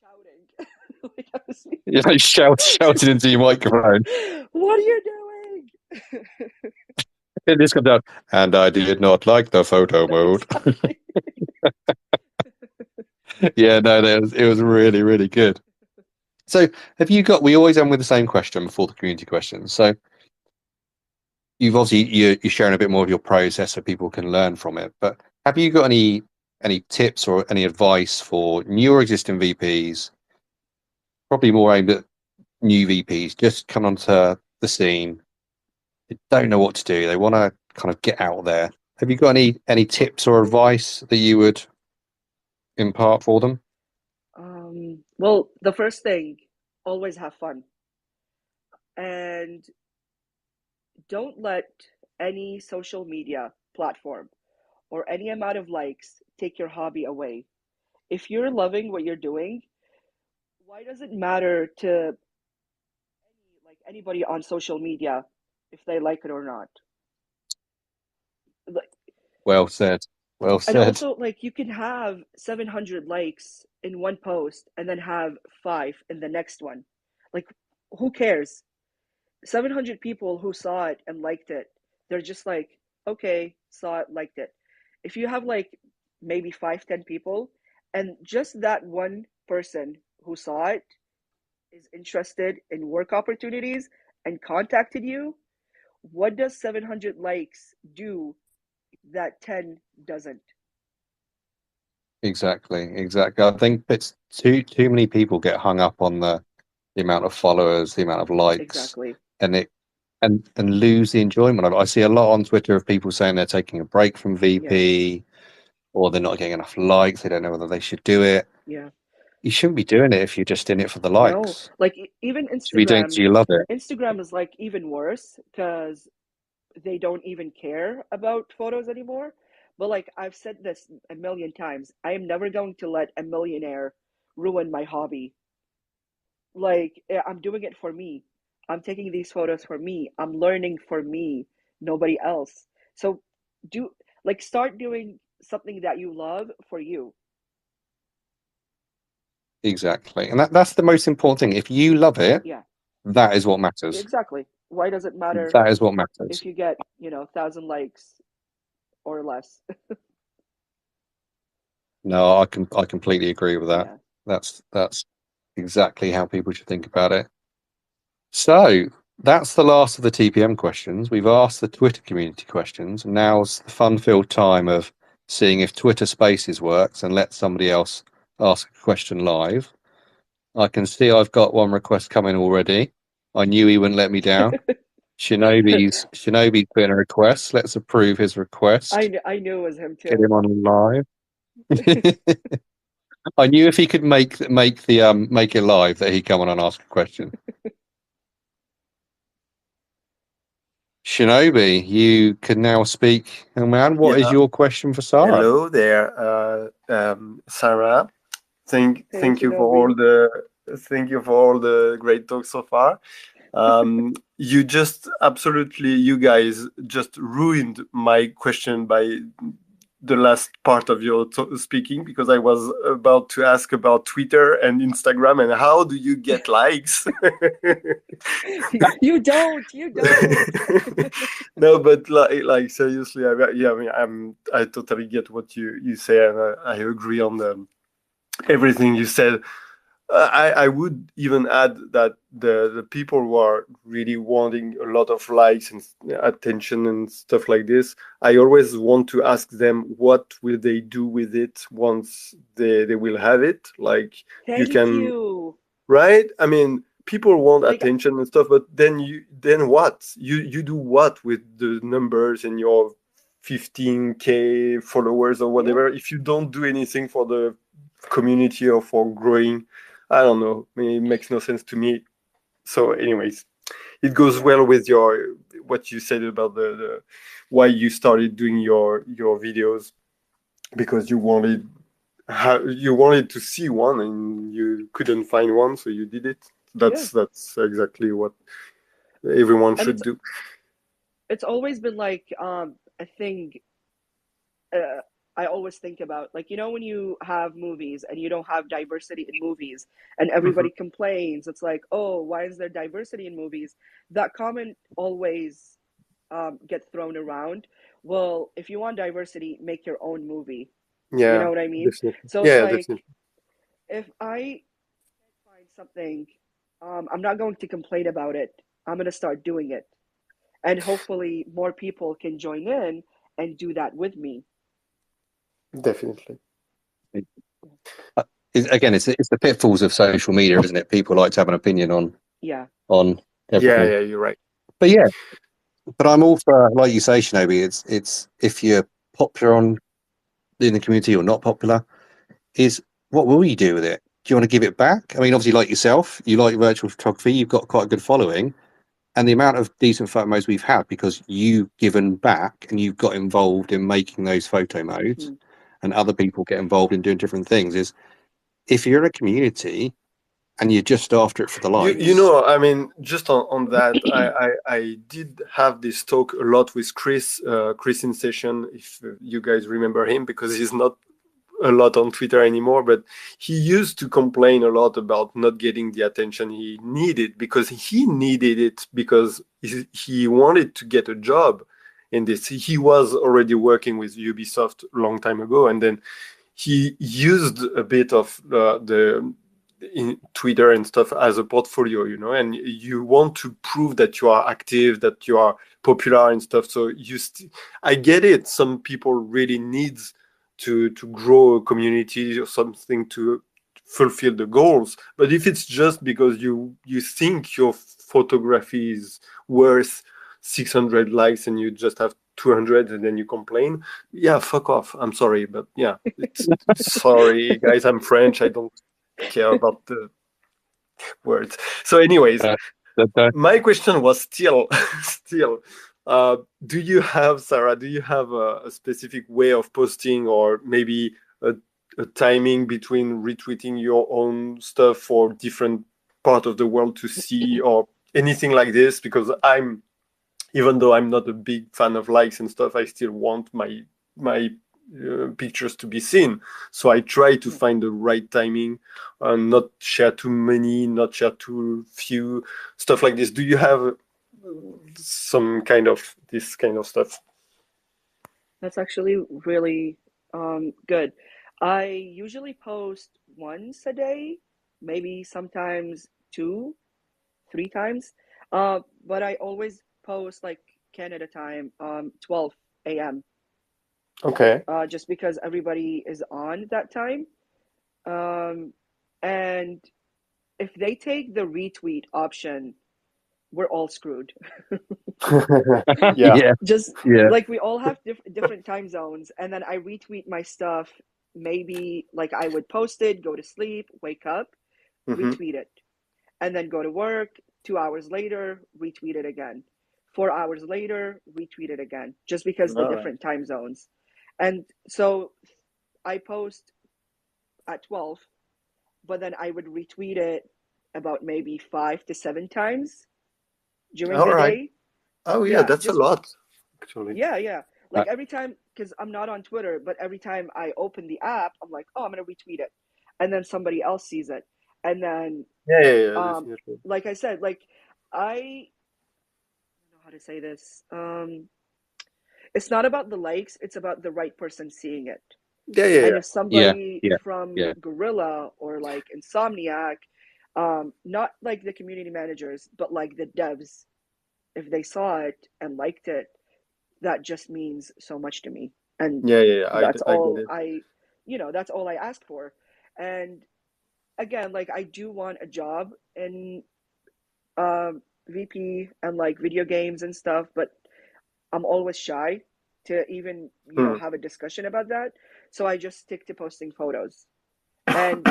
shouting, like I was, yeah, shouted into your microphone. "What are you doing?" And this comes out, and I did not like the photo mode. Exactly. Yeah, no, it was really, really good. So, have you got? We always end with the same question before the community questions. So, you've obviously you're sharing a bit more of your process so people can learn from it. But have you got any tips or any advice for new or existing VPs? Probably more aimed at new VPs just come onto the scene. They don't know what to do. They want to kind of get out there. Have you got any tips or advice that you would impart for them? Well, the first thing, always have fun, and don't let any social media platform or any amount of likes take your hobby away. If you're loving what you're doing, why does it matter to any like anybody on social media if they like it or not. Like, Well said. Well and said. also, like, you can have 700 likes in one post and then have 5 in the next one. Like, who cares? 700 people who saw it and liked it, they're just like, okay, saw it, liked it. If you have like maybe 5, 10 people, and just that one person who saw it is interested in work opportunities and contacted you, what does 700 likes do that 10 doesn't? Exactly. I think it's too many people get hung up on the amount of followers, the amount of likes, Exactly. and it and lose the enjoyment of it. I see a lot on Twitter of people saying they're taking a break from Yeah. VP, or they're not getting enough likes. They don't know whether they should do it. Yeah. You shouldn't be doing it if you're just in it for the No, likes. like even You should be doing it because Instagram. you love it. Instagram is like even worse because they don't even care about photos anymore. But like I've said this a million times, I am never going to let a millionaire ruin my hobby. Like I'm doing it for me. I'm taking these photos for me. I'm learning for me, nobody else. So do like start doing something that you love for you. Exactly. And that's the most important thing. If you love it, Yeah, that is what matters. exactly. Why does it matter That is what matters. if you get, 1,000 likes or less? No, I completely agree with that. Yeah. That's exactly how people should think about it. So that's the last of the TPM questions. We've asked the Twitter community questions. Now's the fun-filled time of seeing if Twitter Spaces works and let somebody else ask a question live. I can see I've got one request coming already. I knew he wouldn't let me down. Shinobi's put in a request. Let's approve his request. I knew it was him Get too. him on live. I knew if he could make it live that he'd come on and ask a question. Shinobi, you can now speak. And man, what is Yeah, your question for Sarah? hello there, Sarah. Hey, Thank you for Shinobi. all the great talks so far. You just absolutely, you guys just ruined my question by the last part of your speaking, because I was about to ask about Twitter and Instagram and how do you get likes. You don't. No, but like seriously, yeah, I mean, I totally get what you say, and I agree on everything you said. I would even add that the people who are really wanting a lot of likes and attention and stuff like this, I always want to ask them what will they do with it once they will have it. Like you Thank can, you. right? I mean, people want Like, attention and stuff, but then what? You do what with the numbers and your 15K followers or yeah, whatever if you don't do anything for the community or for growing? I don't know. I mean, it makes no sense to me. So, anyways, it goes yeah, well with your what you said about the why you started doing your videos, because you wanted to see one and you couldn't find one, so you did it. yeah. That's exactly what everyone And should do. it's always been like a thing. Uh, I always think about like when you have movies and you don't have diversity in movies and Hmm. everybody complains. It's like, oh, why is there diversity in movies? That comment always gets thrown around. Well, if you want diversity, make your own movie. You know Yeah, what I mean? definitely. So it's Yeah, like definitely. if I find something, I'm not going to complain about it. I'm going to start doing it. And hopefully more people can join in and do that with me. Definitely. Uh, Again, it's the pitfalls of social media, isn't it? People like to have an opinion Yeah. on Yeah, everything. yeah, you're right. But yeah, but I'm all for, like you say, Shinobi. It's if you're popular in the community or not popular, is what will you do with it? Do you want to give it back? I mean, obviously, like yourself, you like virtual photography. You've got quite a good following, and the amount of decent photos we've had because you've given back and you've got involved in making those photo modes, Hmm. and other people get involved in doing different things. Is if you're in a community and you're just after it for the likes. You know, I mean, just on that, I did have this talk a lot with Chris in session, if you guys remember him, because he's not a lot on Twitter anymore, but he used to complain a lot about not getting the attention he needed, because he needed it because he wanted to get a job in this. He was already working with Ubisoft a long time ago, and then he used a bit of the in Twitter and stuff as a portfolio, you know, and you want to prove that you are active, that you are popular and stuff. So I get it. Some people really needs to grow a community or something to fulfill the goals. But if it's just because you think your photography is worth 600 likes and you just have 200 and then you complain, yeah, fuck off. I'm sorry, but yeah, sorry guys, I'm French. I don't care about the words. So anyways, my question was still do you have, Sarah, do you have a specific way of posting, or maybe a timing between retweeting your own stuff for different part of the world to see, or anything like this? Because even though I'm not a big fan of likes and stuff, I still want my pictures to be seen. So I try to find the right timing and not share too many, not share too few, stuff like this. Do you have some kind of this kind of stuff? That's actually really good. I usually post once a day, maybe sometimes 2, 3 times. But I always post like Canada time, 12 a.m. Okay. Just because everybody is on that time. And if they take the retweet option, we're all screwed. Yeah. Just Yeah. like we all have different time zones, and then I retweet my stuff. Maybe like I would post it, go to sleep, wake up, retweet it, and then go to work. 2 hours later, retweet it again. 4 hours later, retweet it again, just because the different time zones. And so I post at 12, but then I would retweet it about maybe 5 to 7 times during the day. Oh yeah, that's a lot, actually. Yeah. Like every time, because I'm not on Twitter, but every time I open the app, I'm like, oh, I'm gonna retweet it, and then somebody else sees it, and then like I said, like I don't know how to say this. It's not about the likes; it's about the right person seeing it. And if somebody from Gorilla or like Insomniac, not like the community managers, but like the devs, if they saw it and liked it, that just means so much to me. And that's all that's all I ask for. And again, like I do want a job in VP and like video games and stuff, but I'm always shy to even have a discussion about that. So I just stick to posting photos. And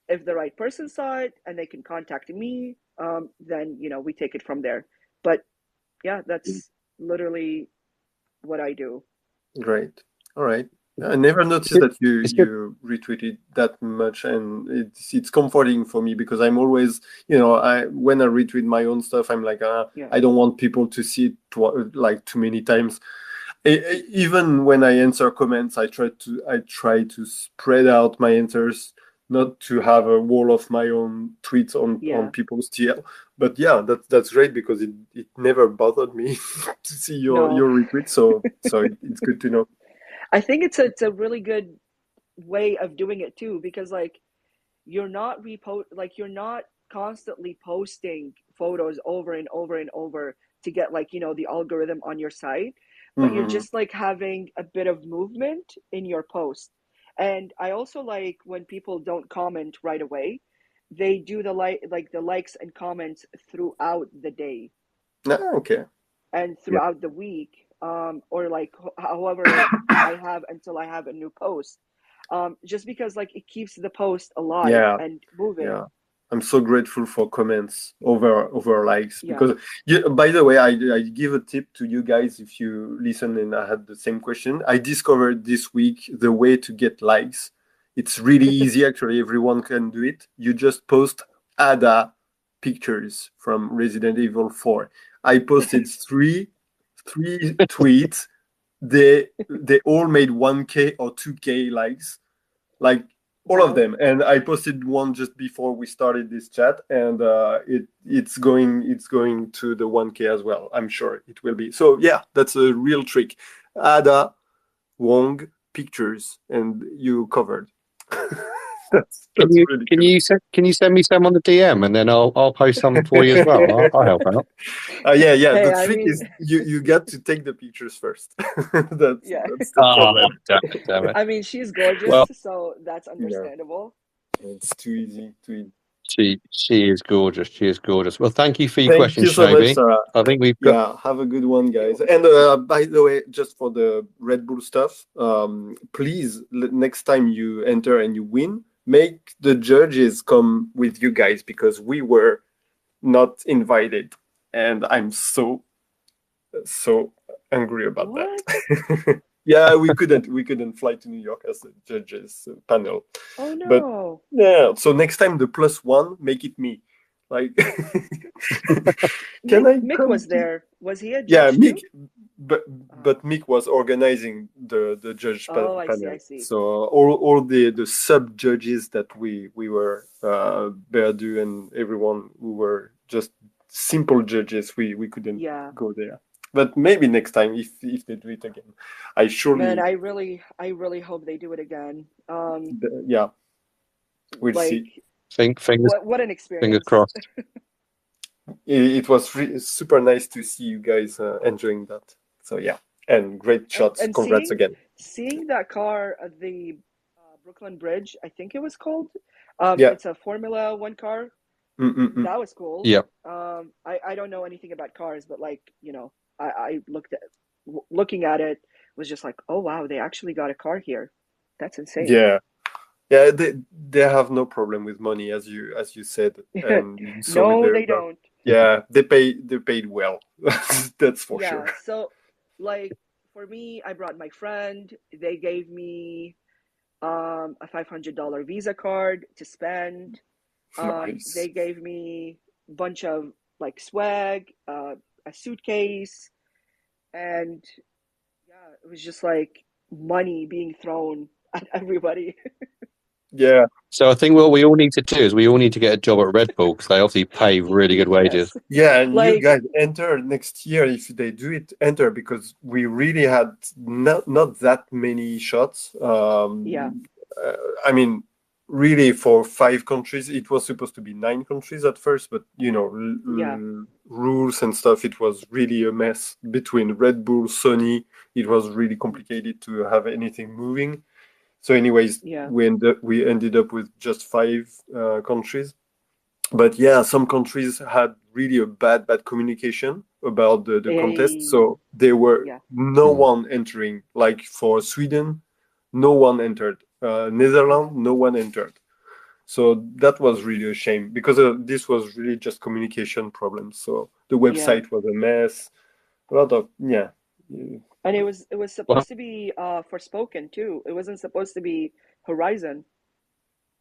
if the right person saw it and they can contact me, then we take it from there. But yeah, that's literally what I do. Great. All right. I never noticed that you retweeted that much, and it's comforting for me, because I'm always, when I retweet my own stuff, I'm like, I don't want people to see it like too many times. Even when I answer comments, I try to spread out my answers, not to have a wall of my own tweets on people's TL. But yeah, that's great, because it never bothered me to see your retweet. So it's good to know. I think it's a really good way of doing it too, because like you're not you're not constantly posting photos over and over and over to get like the algorithm on your site, but you're just like having a bit of movement in your post. And I also like when people don't comment right away, they do the likes and comments throughout the day. Okay. And throughout the week, or like however I have until I have a new post, just because like it keeps the post alive and moving. Yeah, I'm so grateful for comments over likes, because by the way, I give a tip to you guys if you listen and I had the same question. I discovered this week the way to get likes. It's really easy, actually. Everyone can do it. You just post Ada pictures from Resident Evil 4. I posted three tweets. They all made 1K or 2K likes, like all of them. And I posted one just before we started this chat, and it's going to the 1K as well. I'm sure it will be. So yeah, that's a real trick. Ada Wong pictures, and you covered. that's really cool. Can you send me some on the DM, and then I'll post some for you as well. I'll help out. Yeah. Hey, The trick is you got to take the pictures first. that's the problem. Damn it. I mean, she's gorgeous, Well, so that's understandable. It's too easy. She is gorgeous. She is gorgeous. Well, thank you for your Thank questions, you so much, Shinobi. Sarah. I think we've got. Have a good one, guys. And by the way, just for the Red Bull stuff, please next time you enter and you win, make the judges come with you guys, because we were not invited, and I'm so angry about that. Yeah, we couldn't fly to New York as the judges panel. Oh no! But yeah, so next time the +1, make it me. Like, Mick was there. Was he a judge? Yeah, Mick. But Mick was organizing the judge panel. I see. So all the sub judges that we were, Berdu and everyone who were just simple judges, we couldn't go there. But maybe next time, if they do it again, I really hope they do it again. We'll see. What an experience! Fingers crossed. It was super nice to see you guys enjoying that. So yeah, and great shots. And congrats again. Seeing that car at the Brooklyn Bridge, I think it was called. It's a Formula One car. That was cool. Yeah. I don't know anything about cars, but I looking at it was just like, oh wow, they actually got a car here. That's insane. Yeah, they have no problem with money, as you said. And so no, they don't. Yeah, they paid well. That's for sure. So for me, I brought my friend. They gave me a $500 Visa card to spend. Nice. They gave me a bunch of swag, a suitcase, and it was just money being thrown at everybody. Yeah. So I think what we all need to do is we all need to get a job at Red Bull, because they obviously pay really good wages. Yeah, and you guys enter next year if they do it. Enter, because we really had not that many shots. I mean, really, for 5 countries, it was supposed to be 9 countries at first, but rules and stuff, it was really a mess between Red Bull, Sony. It was really complicated to have anything moving. So anyways, we ended up with just 5 countries. But yeah, some countries had really a bad communication about the contest. So there were no one entering. Like for Sweden, no one entered. Netherlands, no one entered. So that was really a shame, because this was really just communication problems. So the website was a mess. A lot of And it was supposed to be Forspoken too. It wasn't supposed to be Horizon.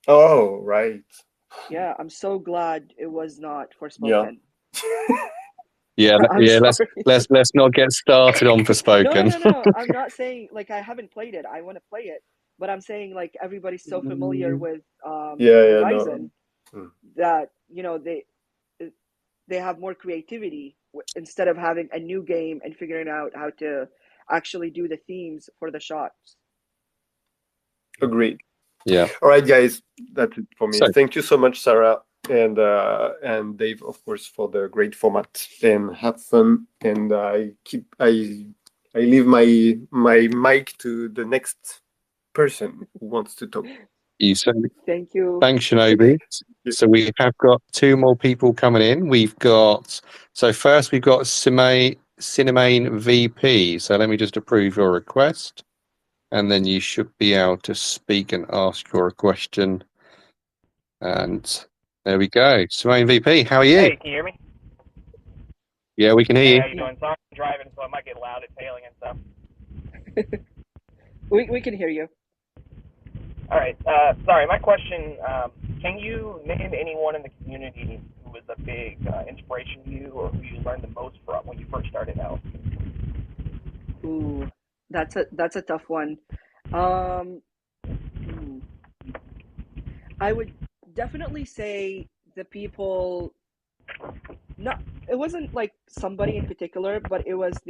Oh, right. Yeah, I'm so glad it was not Forspoken. Yeah. Let's not get started on Forspoken. No. I'm not saying I haven't played it. I want to play it, but I'm saying everybody's so familiar with Horizon that they have more creativity instead of having a new game and figuring out how to actually do the themes for the shots. Agreed. Yeah. All right, guys, that's it for me. Thank you so much, Sarah and Dave, of course, for the great format. And have fun. And I leave my mic to the next person who wants to talk. Thank you. Thanks, Shinobi. So we have got 2 more people coming in. First we've got Cinemane VP. So let me just approve your request, and then you should be able to speak and ask your question. And there we go. Cinemane VP, how are you? Hey, can you hear me? Yeah, we can hear you. How you doing? Sorry, I'm driving, so it might get loud. It's hailing and stuff. We can hear you. All right. Sorry, my question Can you name anyone in the community who was a big inspiration to you, or who you learned the most from when you first started out? Ooh, that's a tough one. Um, I would definitely say the people. Not, it wasn't like somebody in particular, but it was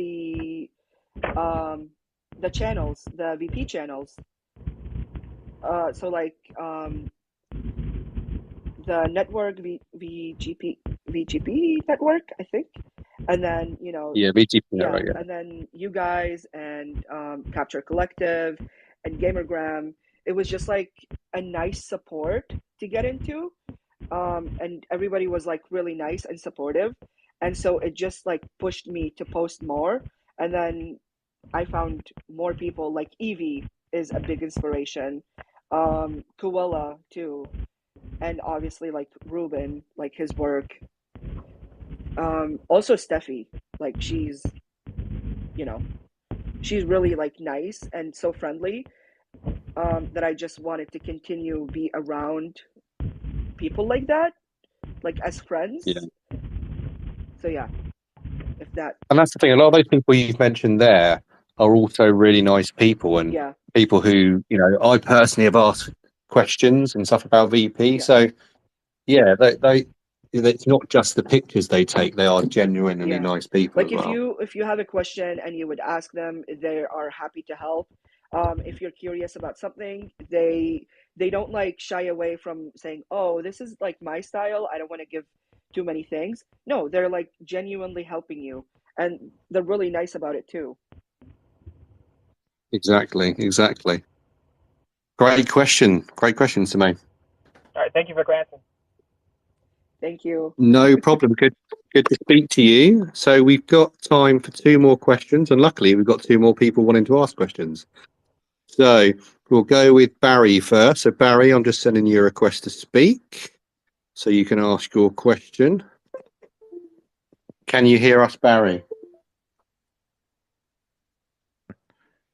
um the channels, the VP channels. So like the network VGP network, I think, and then Yeah, VGP yeah, network. Yeah. and then you guys and Capture Collective and Gamergram. It was just like a nice support to get into, and everybody was like really nice and supportive, and so it just like pushed me to post more, and then I found more people. Like Evie is a big inspiration, Koala too, and obviously like Ruben, like his work. Also Steffi, like you know she's really like nice and so friendly, that I just wanted to continue be around people like that, like as Yeah. friends. So yeah, if that, And that's the thing. A lot of those people you've mentioned there are also really nice people, and yeah, people who I personally have asked questions and stuff about VP. yeah, So yeah, they it's not just the pictures they take; they are genuinely yeah. nice people Like as well. if you have a question and you would ask them, they are happy to help. If you're curious about something, they don't like shy away from saying, "Oh, this is like my style. I don't want to give too many things." No, they're like genuinely helping you, and they're really nice about it too. Exactly. Great question, Simone. All right, thank you for granting. Thank you. No problem. Good to speak to you. So we've got time for two more questions, and luckily we've got two more people wanting to ask questions. So we'll go with Barry first. So Barry, I'm just sending you a request to speak, so you can ask your question. Can you hear us, Barry?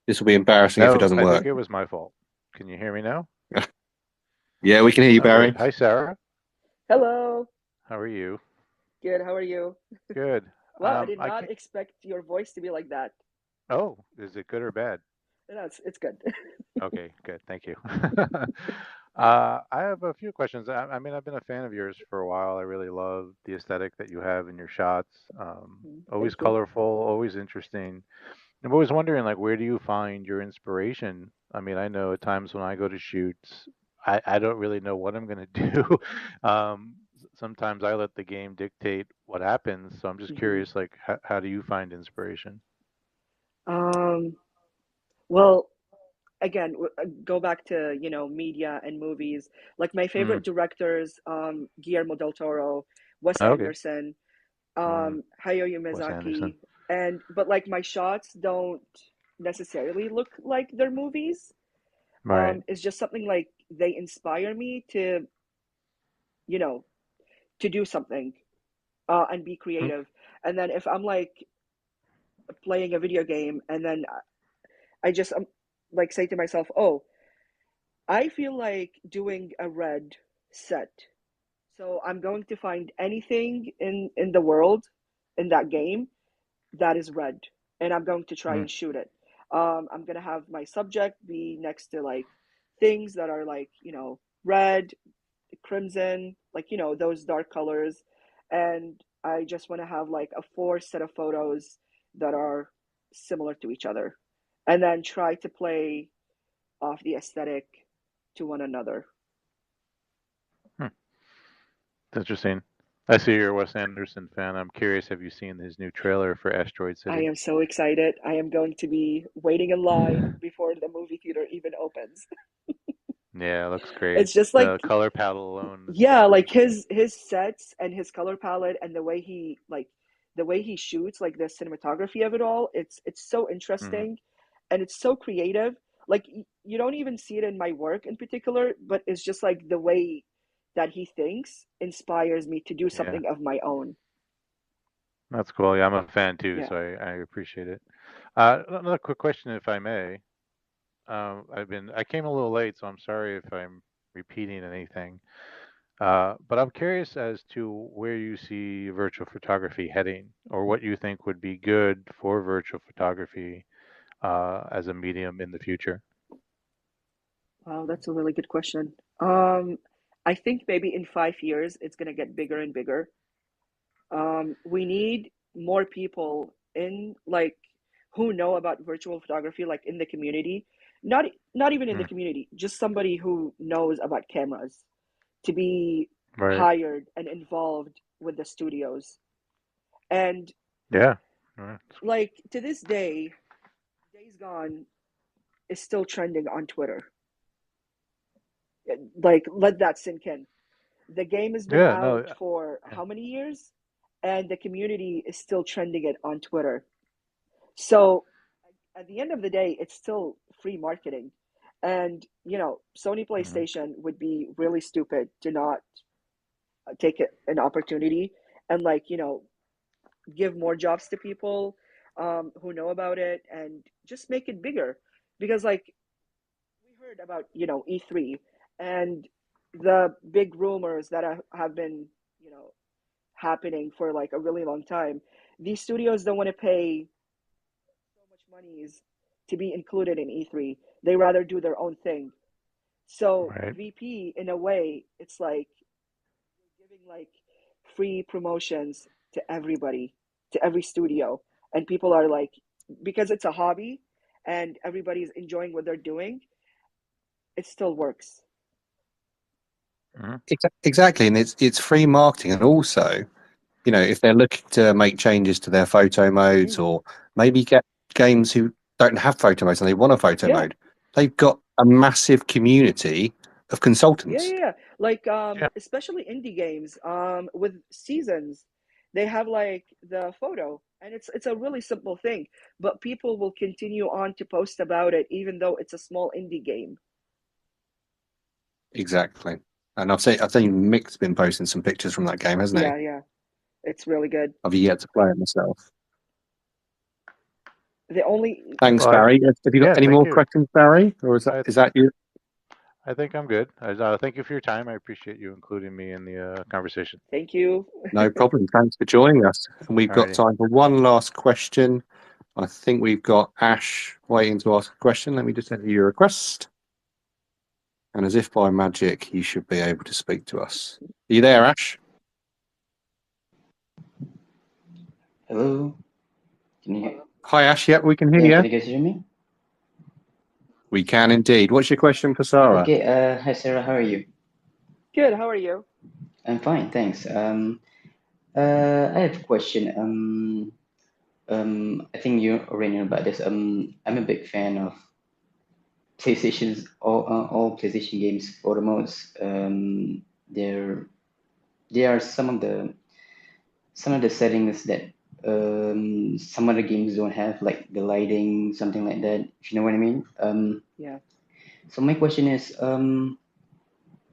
This will be embarrassing if it doesn't I work. think it was my fault. Can you hear me now? Yeah, we can hear you, Barry. Hi, Sarah. Hello. How are you? Good. How are you? Good. Wow, I did I not can't. expect your voice to be like that. Oh, is it good or bad? No, it's good. Okay, good. Thank you. I have a few questions. I mean, I've been a fan of yours for a while. I really love the aesthetic that you have in your shots. Always Thank you. colorful, always interesting. I'm always wondering, like, where do you find your inspiration? I mean, I know at times when I go to shoots, I don't really know what I'm going to do. Sometimes I let the game dictate what happens. So I'm just hmm curious, like, how do you find inspiration? Um, well, again, go back to, media and movies. Like my Mm, favorite directors, Guillermo del Toro, Wes okay. Anderson, Mm, Hayao Wes Anderson. Miyazaki, but like my shots don't necessarily look like their movies. Right. It's just something like they inspire me you know, to do something, and be Mm, creative. And then if I'm like playing a video game, and then I just like say to myself, "Oh, I feel like doing a red set. So I'm going to find anything in the world in that game that is red, and I'm going to try mm, and shoot it. I'm gonna have my subject be next to like things that are like red, crimson, like those dark colors, and I just want to have like a four set of photos that are similar to each other, and then try to play off the aesthetic to one another. hmm. It's interesting. I see you're a Wes Anderson fan. I'm curious, have you seen his new trailer for Asteroid I City? am so excited. I am going to be waiting in line before the movie theater even opens. Yeah, it looks great. It's just The like, color palette alone is yeah, like amazing. his sets and his color palette and the way he shoots, like the cinematography of it all. It's so Hmm. interesting, and it's so creative. Like you don't even see it in my work in particular, but it's just like the way that he thinks inspires me to do Yeah, something of my own. that's cool. Yeah, I'm a fan too, Yeah. so I appreciate it. Another quick question, if I may. I came a little late, so I'm sorry if I'm repeating anything. But I'm curious as to where you see virtual photography heading, or what you think would be good for virtual photography as a medium in the future. Wow, that's a really good question. I think maybe in 5 years it's gonna get bigger and bigger. We need more people in like who know about virtual photography, like in the community. Not even in the Mm, community, just somebody who knows about cameras to be right. hired and involved with the studios. And Yeah. Right. like to this day, Days Gone is still trending on Twitter. Like let that sink in. The game has been Yeah. No. out for Yeah. how many years? And the community is still trending it on Twitter. So at the end of the day, it's still free marketing. And, Sony Hmm. PlayStation would be really stupid to not take an opportunity and, give more jobs to people who know about it and just make it bigger. Because, we heard about, E3 and the big rumors that have been, you know, happening for like a really long time. These studios don't want to pay so much monies to be included in E3. They rather do their own thing. So Right. VP, in a way, it's like you're giving like free promotions to everybody, to every studio, and people are like, because it's a hobby, and everybody's enjoying what they're doing. It still works. Hmm. Exactly, and it's free marketing, and also, if they're looking to make changes to their photo modes, Hmm. or maybe get games who don't have photo modes and they want a photo Yeah, mode, they've got a massive community of yeah, consultants. yeah, yeah. Like Yeah. especially indie games with seasons, they have like the photo, and it's a really simple thing, but people will continue on to post about it even though it's a small indie game. Exactly, and I've seen Mick's been posting some pictures from that game, hasn't he? Yeah, yeah. It's really good. I've yet to play it myself. The only Thanks, Well, I, Barry. Have you got yeah. any Thank more you. questions, Barry, or is that I is that you? I think I'm good. Thank you for your time. I appreciate you including me in the conversation. Thank you. No problem. Thanks for joining us. And we've got Alrighty. time for one last question. I think we've got Ash waiting to ask a question. Let me just enter your request. And as if by magic, he should be able to speak to us. Are you there, Ash? Hello, can you hear? Hi, Ash. Yep, we can hear Yeah, can you. you guys hear me? We can indeed. What's your question for Sara? Okay. Hi Sarah, how are you? Good. How are you? I'm fine, thanks. I have a question. I think you already know about this. I'm a big fan of PlayStation's all PlayStation games photo modes. There, there are some of the settings that some other games don't have, like the lighting, something like that. If you know what I mean. Yeah, So my question is,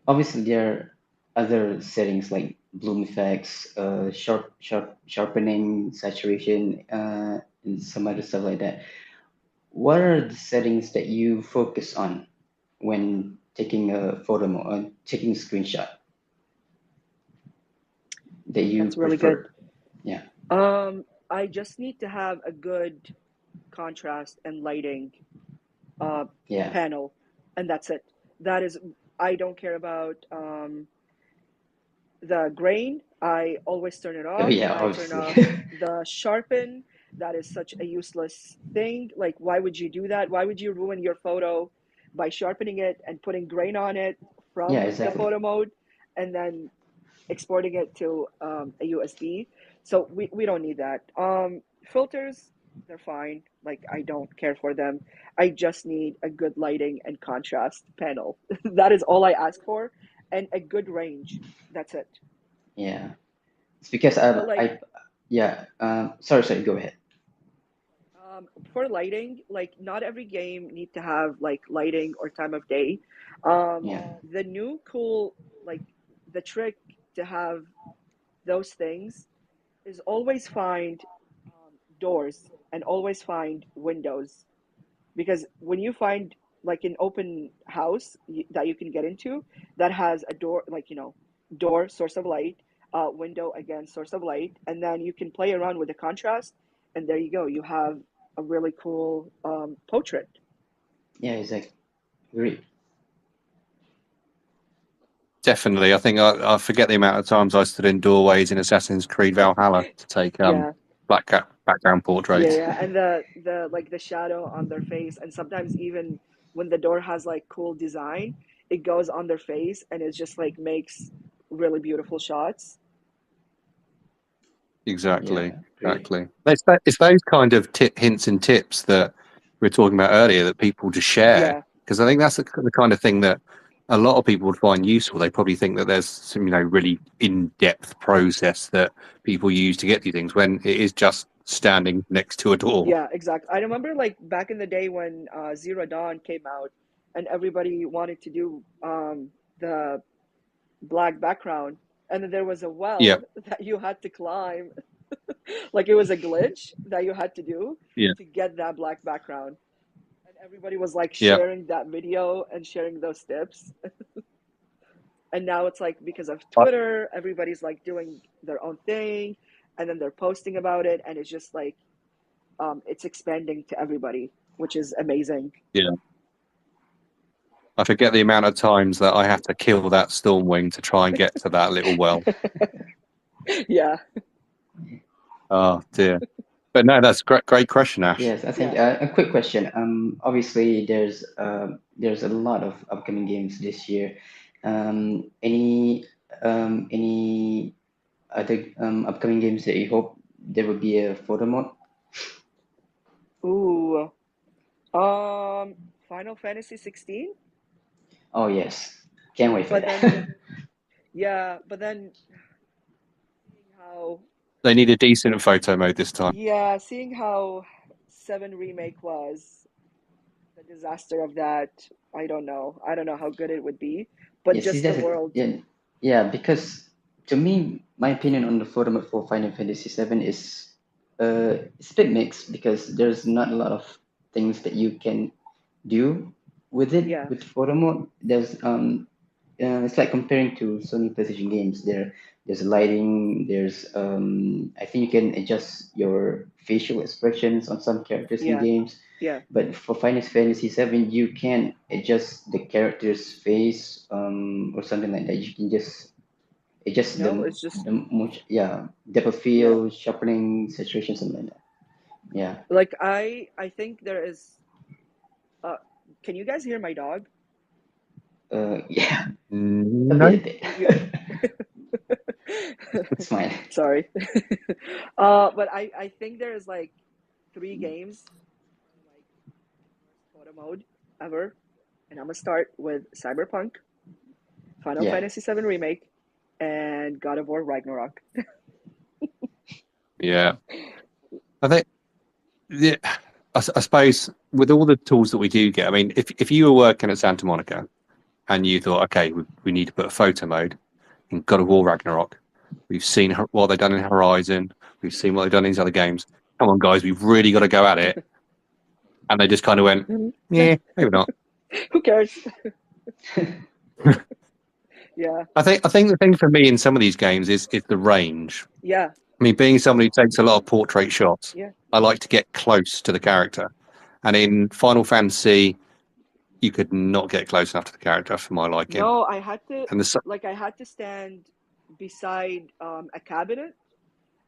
obviously there are other settings like bloom effects, sharpening, saturation, and some other stuff like that. What are the settings that you focus on when taking a taking a screenshot that you that's really good. prefer? Yeah, I just need to have a good contrast and lighting uh yeah. panel, and that's it. That is, I don't care about the grain. I always turn it Oh off. yeah, I turn obviously. off the sharpen. That is such a useless thing. Like, why would you do that? Why would you ruin your photo by sharpening it and putting grain on it Yeah, from the exactly. photo mode and then exporting it to a USB? So we don't need that. Filters, they're fine. Like, I don't care for them. I just need a good lighting and contrast panel. That is all I ask for, and a good range. That's it. Yeah, it's because But like I yeah. Sorry, go ahead. for lighting, like not every game need to have like lighting or time of day. Yeah, The new cool like the trick to have those things is always find doors and always find windows, because when you find like an open house that you can get into that has a door, like door, source of light, window, again, source of light, and then you can play around with the contrast, and there you go. You have a really cool portrait. Yeah, exactly. Great. Definitely. I think I forget the amount of times I stood in doorways in Assassin's Creed Valhalla to take Yeah. background portraits. Yeah, and the like the shadow on their face, and sometimes even when the door has like cool design, it goes on their face, and it just like makes really beautiful shots. Exactly. Yeah, great. Exactly. It's those kind of hints and tips that we were talking about earlier that people just share, Yeah, because I think that's the kind of thing that a lot of people would find useful. They probably think that there's some, really in-depth process that people use to get these things, when it is just standing next to a door. yeah, exactly. I remember like back in the day when Zero Dawn came out, and everybody wanted to do the black background, and then there was a Yeah. well that you had to climb, like it was a glitch that you had to do Yeah. to get that black background. And everybody was like Yeah. sharing that video and sharing those tips. And now it's like because of Twitter, everybody's like doing their own thing, and then they're posting about it, and it's just like it's expanding to everybody, which is amazing. Yeah. I forget the amount of times that I have to kill that Stormwing to try and get to that little well. Yeah. Oh dear. But no, that's great question, Ash. Yes, I think Yeah. a quick question. Obviously there's a lot of upcoming games this year. Any other upcoming games that you hope there will be a photo mode? Ooh. Final Fantasy 16. Oh yes, can't wait for But that. then, yeah, but then seeing how, They need a decent photo mode this time. yeah, seeing how 7 remake was, the disaster of that, I don't know. I don't know how good it would be, but Yeah, see, just the that's it. world. Yeah, because to me, my opinion on the photo mode for Final Fantasy VII is it's a bit mixed because there's not a lot of things that you can do with it Yeah, with photo mode. It's like comparing to Sony PlayStation games. There's lighting. I think you can adjust your facial expressions on some characters in yeah, games. yeah, But for Final Fantasy VII, you can adjust the character's face, or something like that. You can just adjust no, it's just, depth of yeah. field, sharpening, saturation, something like that. Yeah. Like I think there is. Uh, can you guys hear my dog? Yeah. A No. bit, a bit. You, It's fine. sorry. But I think there is like 3 games like photo mode ever, and I'm gonna start with Cyberpunk, Final Yeah. Fantasy VII Remake, and God of War Ragnarok. Yeah. I think, yeah, I suppose with all the tools that we do get, I mean, if you were working at Santa Monica and you thought, okay, we need to put a photo mode in God of War Ragnarok, we've seen what they've done in Horizon, we've seen what they've done in these other games. Come on, guys, we've really got to go at it. And they just kind of went, yeah, maybe not. Who cares? Yeah, I think the thing for me in some of these games is the range. yeah, I mean, being somebody who takes a lot of portrait shots, yeah. I like to get close to the character. And in Final Fantasy, you could not get close enough to the character for my liking. No, I had to And I had to stand beside a cabinet,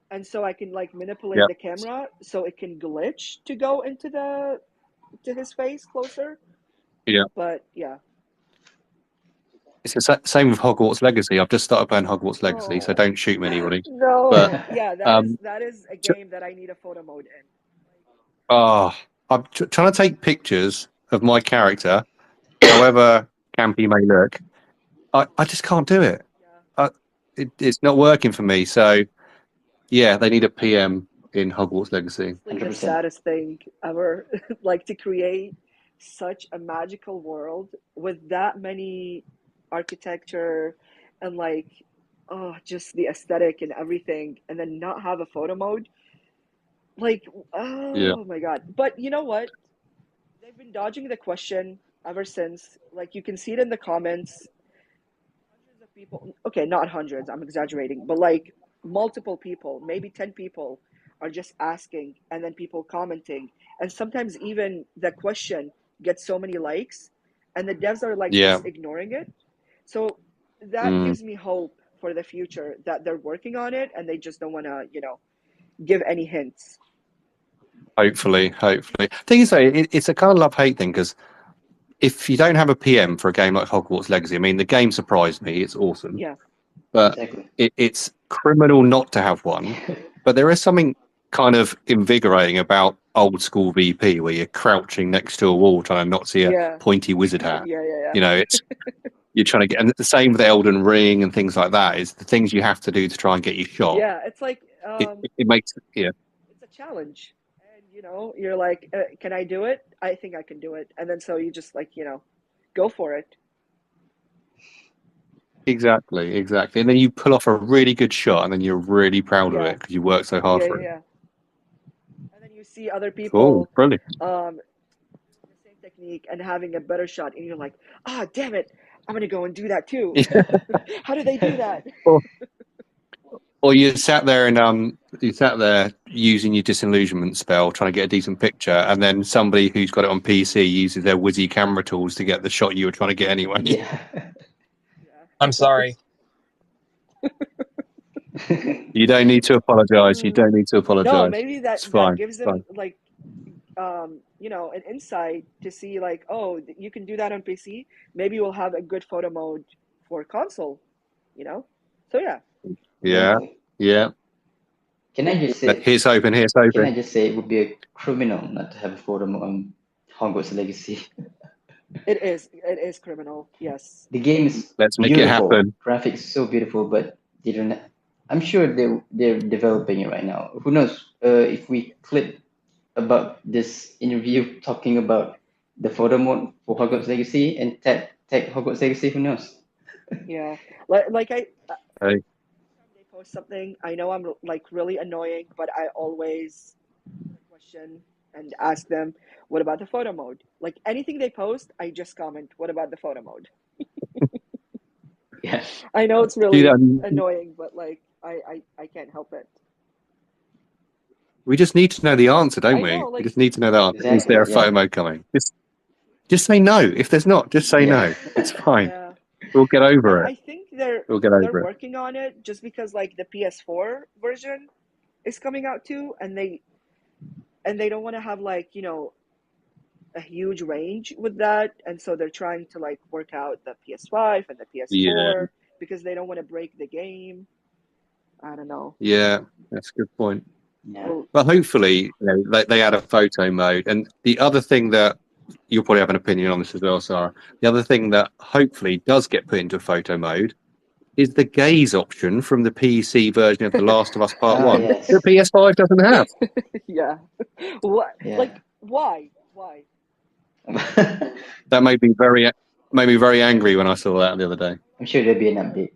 and so I can like manipulate yeah, the camera so it can glitch to go into to his face closer. yeah. But yeah. It's the same with Hogwarts Legacy. I've just started playing Hogwarts Legacy, so Oh don't shoot me, anybody. no. But Yeah, um, that is a t- game that I need a photo mode in. I'm trying to take pictures of my character, however campy he may look. I just can't do it. Yeah. It's not working for me. So yeah, they need a PM in Hogwarts Legacy. Honestly, the 100%. saddest thing ever. Like to create such a magical world with that many architecture and like just the aesthetic and everything, and then not have a photo mode. Like, Yeah, oh my God. But you know what? They've been dodging the question ever since. Like you can see it in the comments. Hundreds of people, okay, not hundreds, I'm exaggerating, but like multiple people, maybe 10 people are just asking, and then people commenting. And sometimes even the question gets so many likes, and the devs are like Yeah. just ignoring it. So that Mm. gives me hope for the future that they're working on it and they just don't want to, give any hints. Hopefully. Thing is, though, it's a kind of love-hate thing, because if you don't have a PM for a game like Hogwarts Legacy, I mean, the game surprised me. It's awesome. Yeah. But Exactly. it's criminal not to have one. But there is something kind of invigorating about old school VP, where you're crouching next to a wall trying to not see a Yeah. pointy wizard hat. Yeah. You know, it's you're trying to get, and the same with Elden Ring and things like that. Is the things you have to do to try and get you shot. Yeah, it's like It makes it's a challenge, and you're like, can I do it? I think I can do it, and then so you just like go for it. exactly, and then you pull off a really good shot, and then you're really proud of Yeah. it because you worked so hard for it. Yeah. And then you see other Cool, people brilliant. the same technique and having a better shot, and you're like, ah, damn it, I'm gonna go and do that too. How do they do that? Or you sat there and using your disillusionment spell, trying to get a decent picture, and then somebody who's got it on PC uses their whizzy camera tools to get the shot you were trying to get anyway. Yeah. I'm sorry. You don't need to apologize. You don't need to apologize. No, maybe It's fine. that gives them like an insight to see like, oh, you can do that on PC. Maybe we'll have a good photo mode for console. So yeah. Yeah. Can I just say? Here's open. Can I just say it would be a criminal not to have a photo mode on Hogwarts Legacy? It is criminal. Yes. The game is Let's make beautiful. it happen. Graphics so beautiful, but they don't. I'm sure they're developing it right now. Who knows? If we clip about this interview talking about the photo mode for Hogwarts Legacy and tag Hogwarts Legacy, who knows? Yeah. Like Hey. they post something, I know I'm like really annoying, but I always question and ask them, what about the photo mode? Like anything they post, I just comment, what about the photo mode? Yeah. I know it's really annoying, but like I can't help it. We just need to know the answer, don't we? Know, like, we just need to know the answer. Exactly, Is there a photo mode coming? Just say no. If there's not, just say no. It's fine. Yeah. We'll get over it. I think they're working on it just because like the PS4 version is coming out too, and they don't want to have like a huge range with that, and so they're trying to like work out the PS5 and the PS4 because they don't want to break the game. I don't know. Yeah, that's a good point. Yeah. But hopefully they add a photo mode. And the other thing that you'll probably have an opinion on this as well, Sarah. The other thing that hopefully does get put into photo mode is the gaze option from the PC version of The Last of Us Part 1 yes. that PS5 doesn't have. Yeah. What? Yeah. Like why? That made me very angry when I saw that the other day. I'm sure there'll be an update.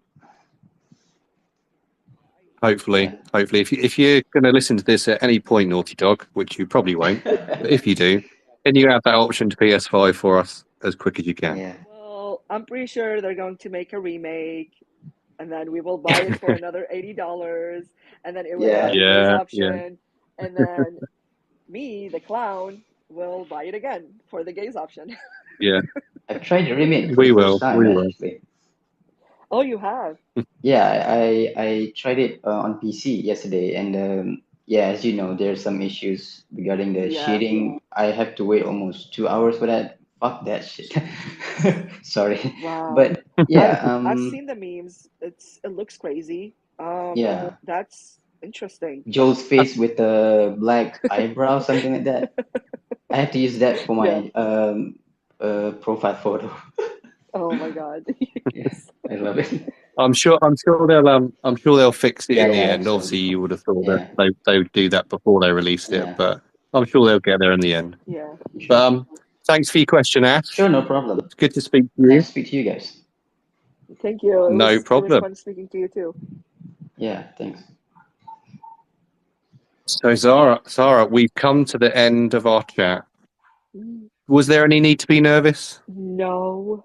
Hopefully, if you're going to listen to this at any point, Naughty Dog, which you probably won't, but if you do, can you add that option to PS5 for us as quick as you can? Yeah. Well, I'm pretty sure they're going to make a remake, and then we will buy it for another $80, and then it will have a gaze option, and then me, the clown, will buy it again for the gaze option. Yeah. I've tried the remake. We will. Actually. Oh, you have? Yeah, I tried it on PC yesterday, and as you know, there's some issues regarding the shading. I have to wait almost 2 hours for that. Fuck that shit. Sorry. Wow. But yeah, I've seen the memes. It looks crazy. Yeah. That's interesting. Joel's face with a black eyebrow, something like that. I had to use that for my profile photo. Oh my god. Yes, I love it. I'm sure they'll fix it in the end. So, obviously, you would have thought that they would do that before they released it, but I'm sure they'll get there in the end. Yeah. But thanks for your question, Ash. Sure, no problem. It's good to speak to you. Nice to speak to you guys. Thank you. No problem. It was fun speaking to you too. Yeah, thanks. So Sara, we've come to the end of our chat. Was there any need to be nervous? No.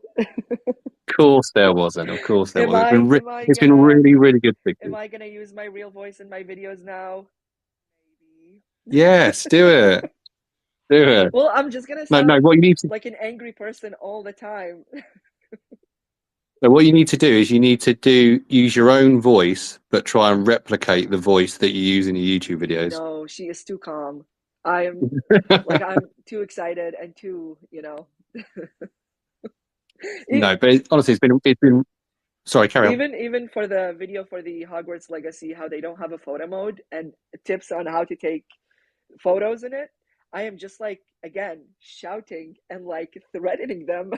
Of course there wasn't. Of course there Am wasn't. I am I It's been gonna really, really good speaking to am you. I gonna use my real voice in my videos now? Maybe. Yes, do it. Do it. Well, I'm just gonna No, no. sound What you need to like an angry person all the time. no, what you need to do is you need to use your own voice, but try and replicate the voice that you use in your YouTube videos. No, she is too calm. I'm I'm too excited and too, No, but honestly, it's been. Sorry, carry on. even for the video for the Hogwarts Legacy, how they don't have a photo mode and tips on how to take photos in it. I am just again shouting and threatening them.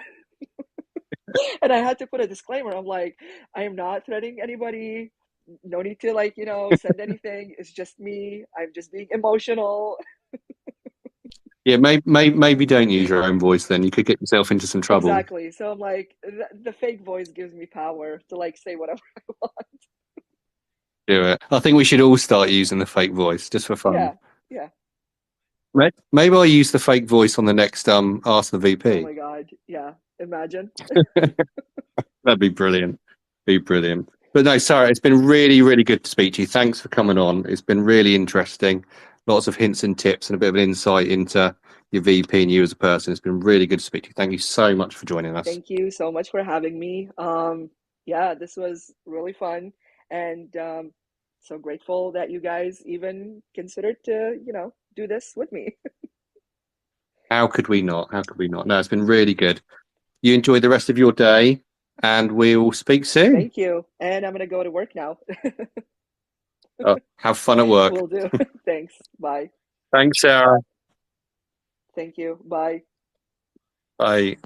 And I had to put a disclaimer. I'm like, I am not threatening anybody. No need to send anything. It's just me. I'm just being emotional. Yeah, maybe don't use your own voice. Then you could get yourself into some trouble. Exactly. So I'm like, the fake voice gives me power to say whatever I want. Do it. I think we should all start using the fake voice just for fun. Yeah. Maybe I'll use the fake voice on the next Ask the Oh VP. my God. Yeah. Imagine. That'd be brilliant. Be brilliant. But no, Sarah, it's been really, really good to speak to you. Thanks for coming on. It's been really interesting. Lots of hints and tips and a bit of an insight into your VP and you as a person. It's been really good to speak to you. Thank you so much for joining us. Thank you so much for having me. Yeah, this was really fun, and so grateful that you guys even considered to, do this with me. How could we not? How could we not? No, it's been really good. You enjoy the rest of your day and we'll speak soon. Thank you. And I'm gonna go to work now. Have fun at work. Will do. Thanks. Bye. Thanks, Sarah. Thank you. Bye. Bye.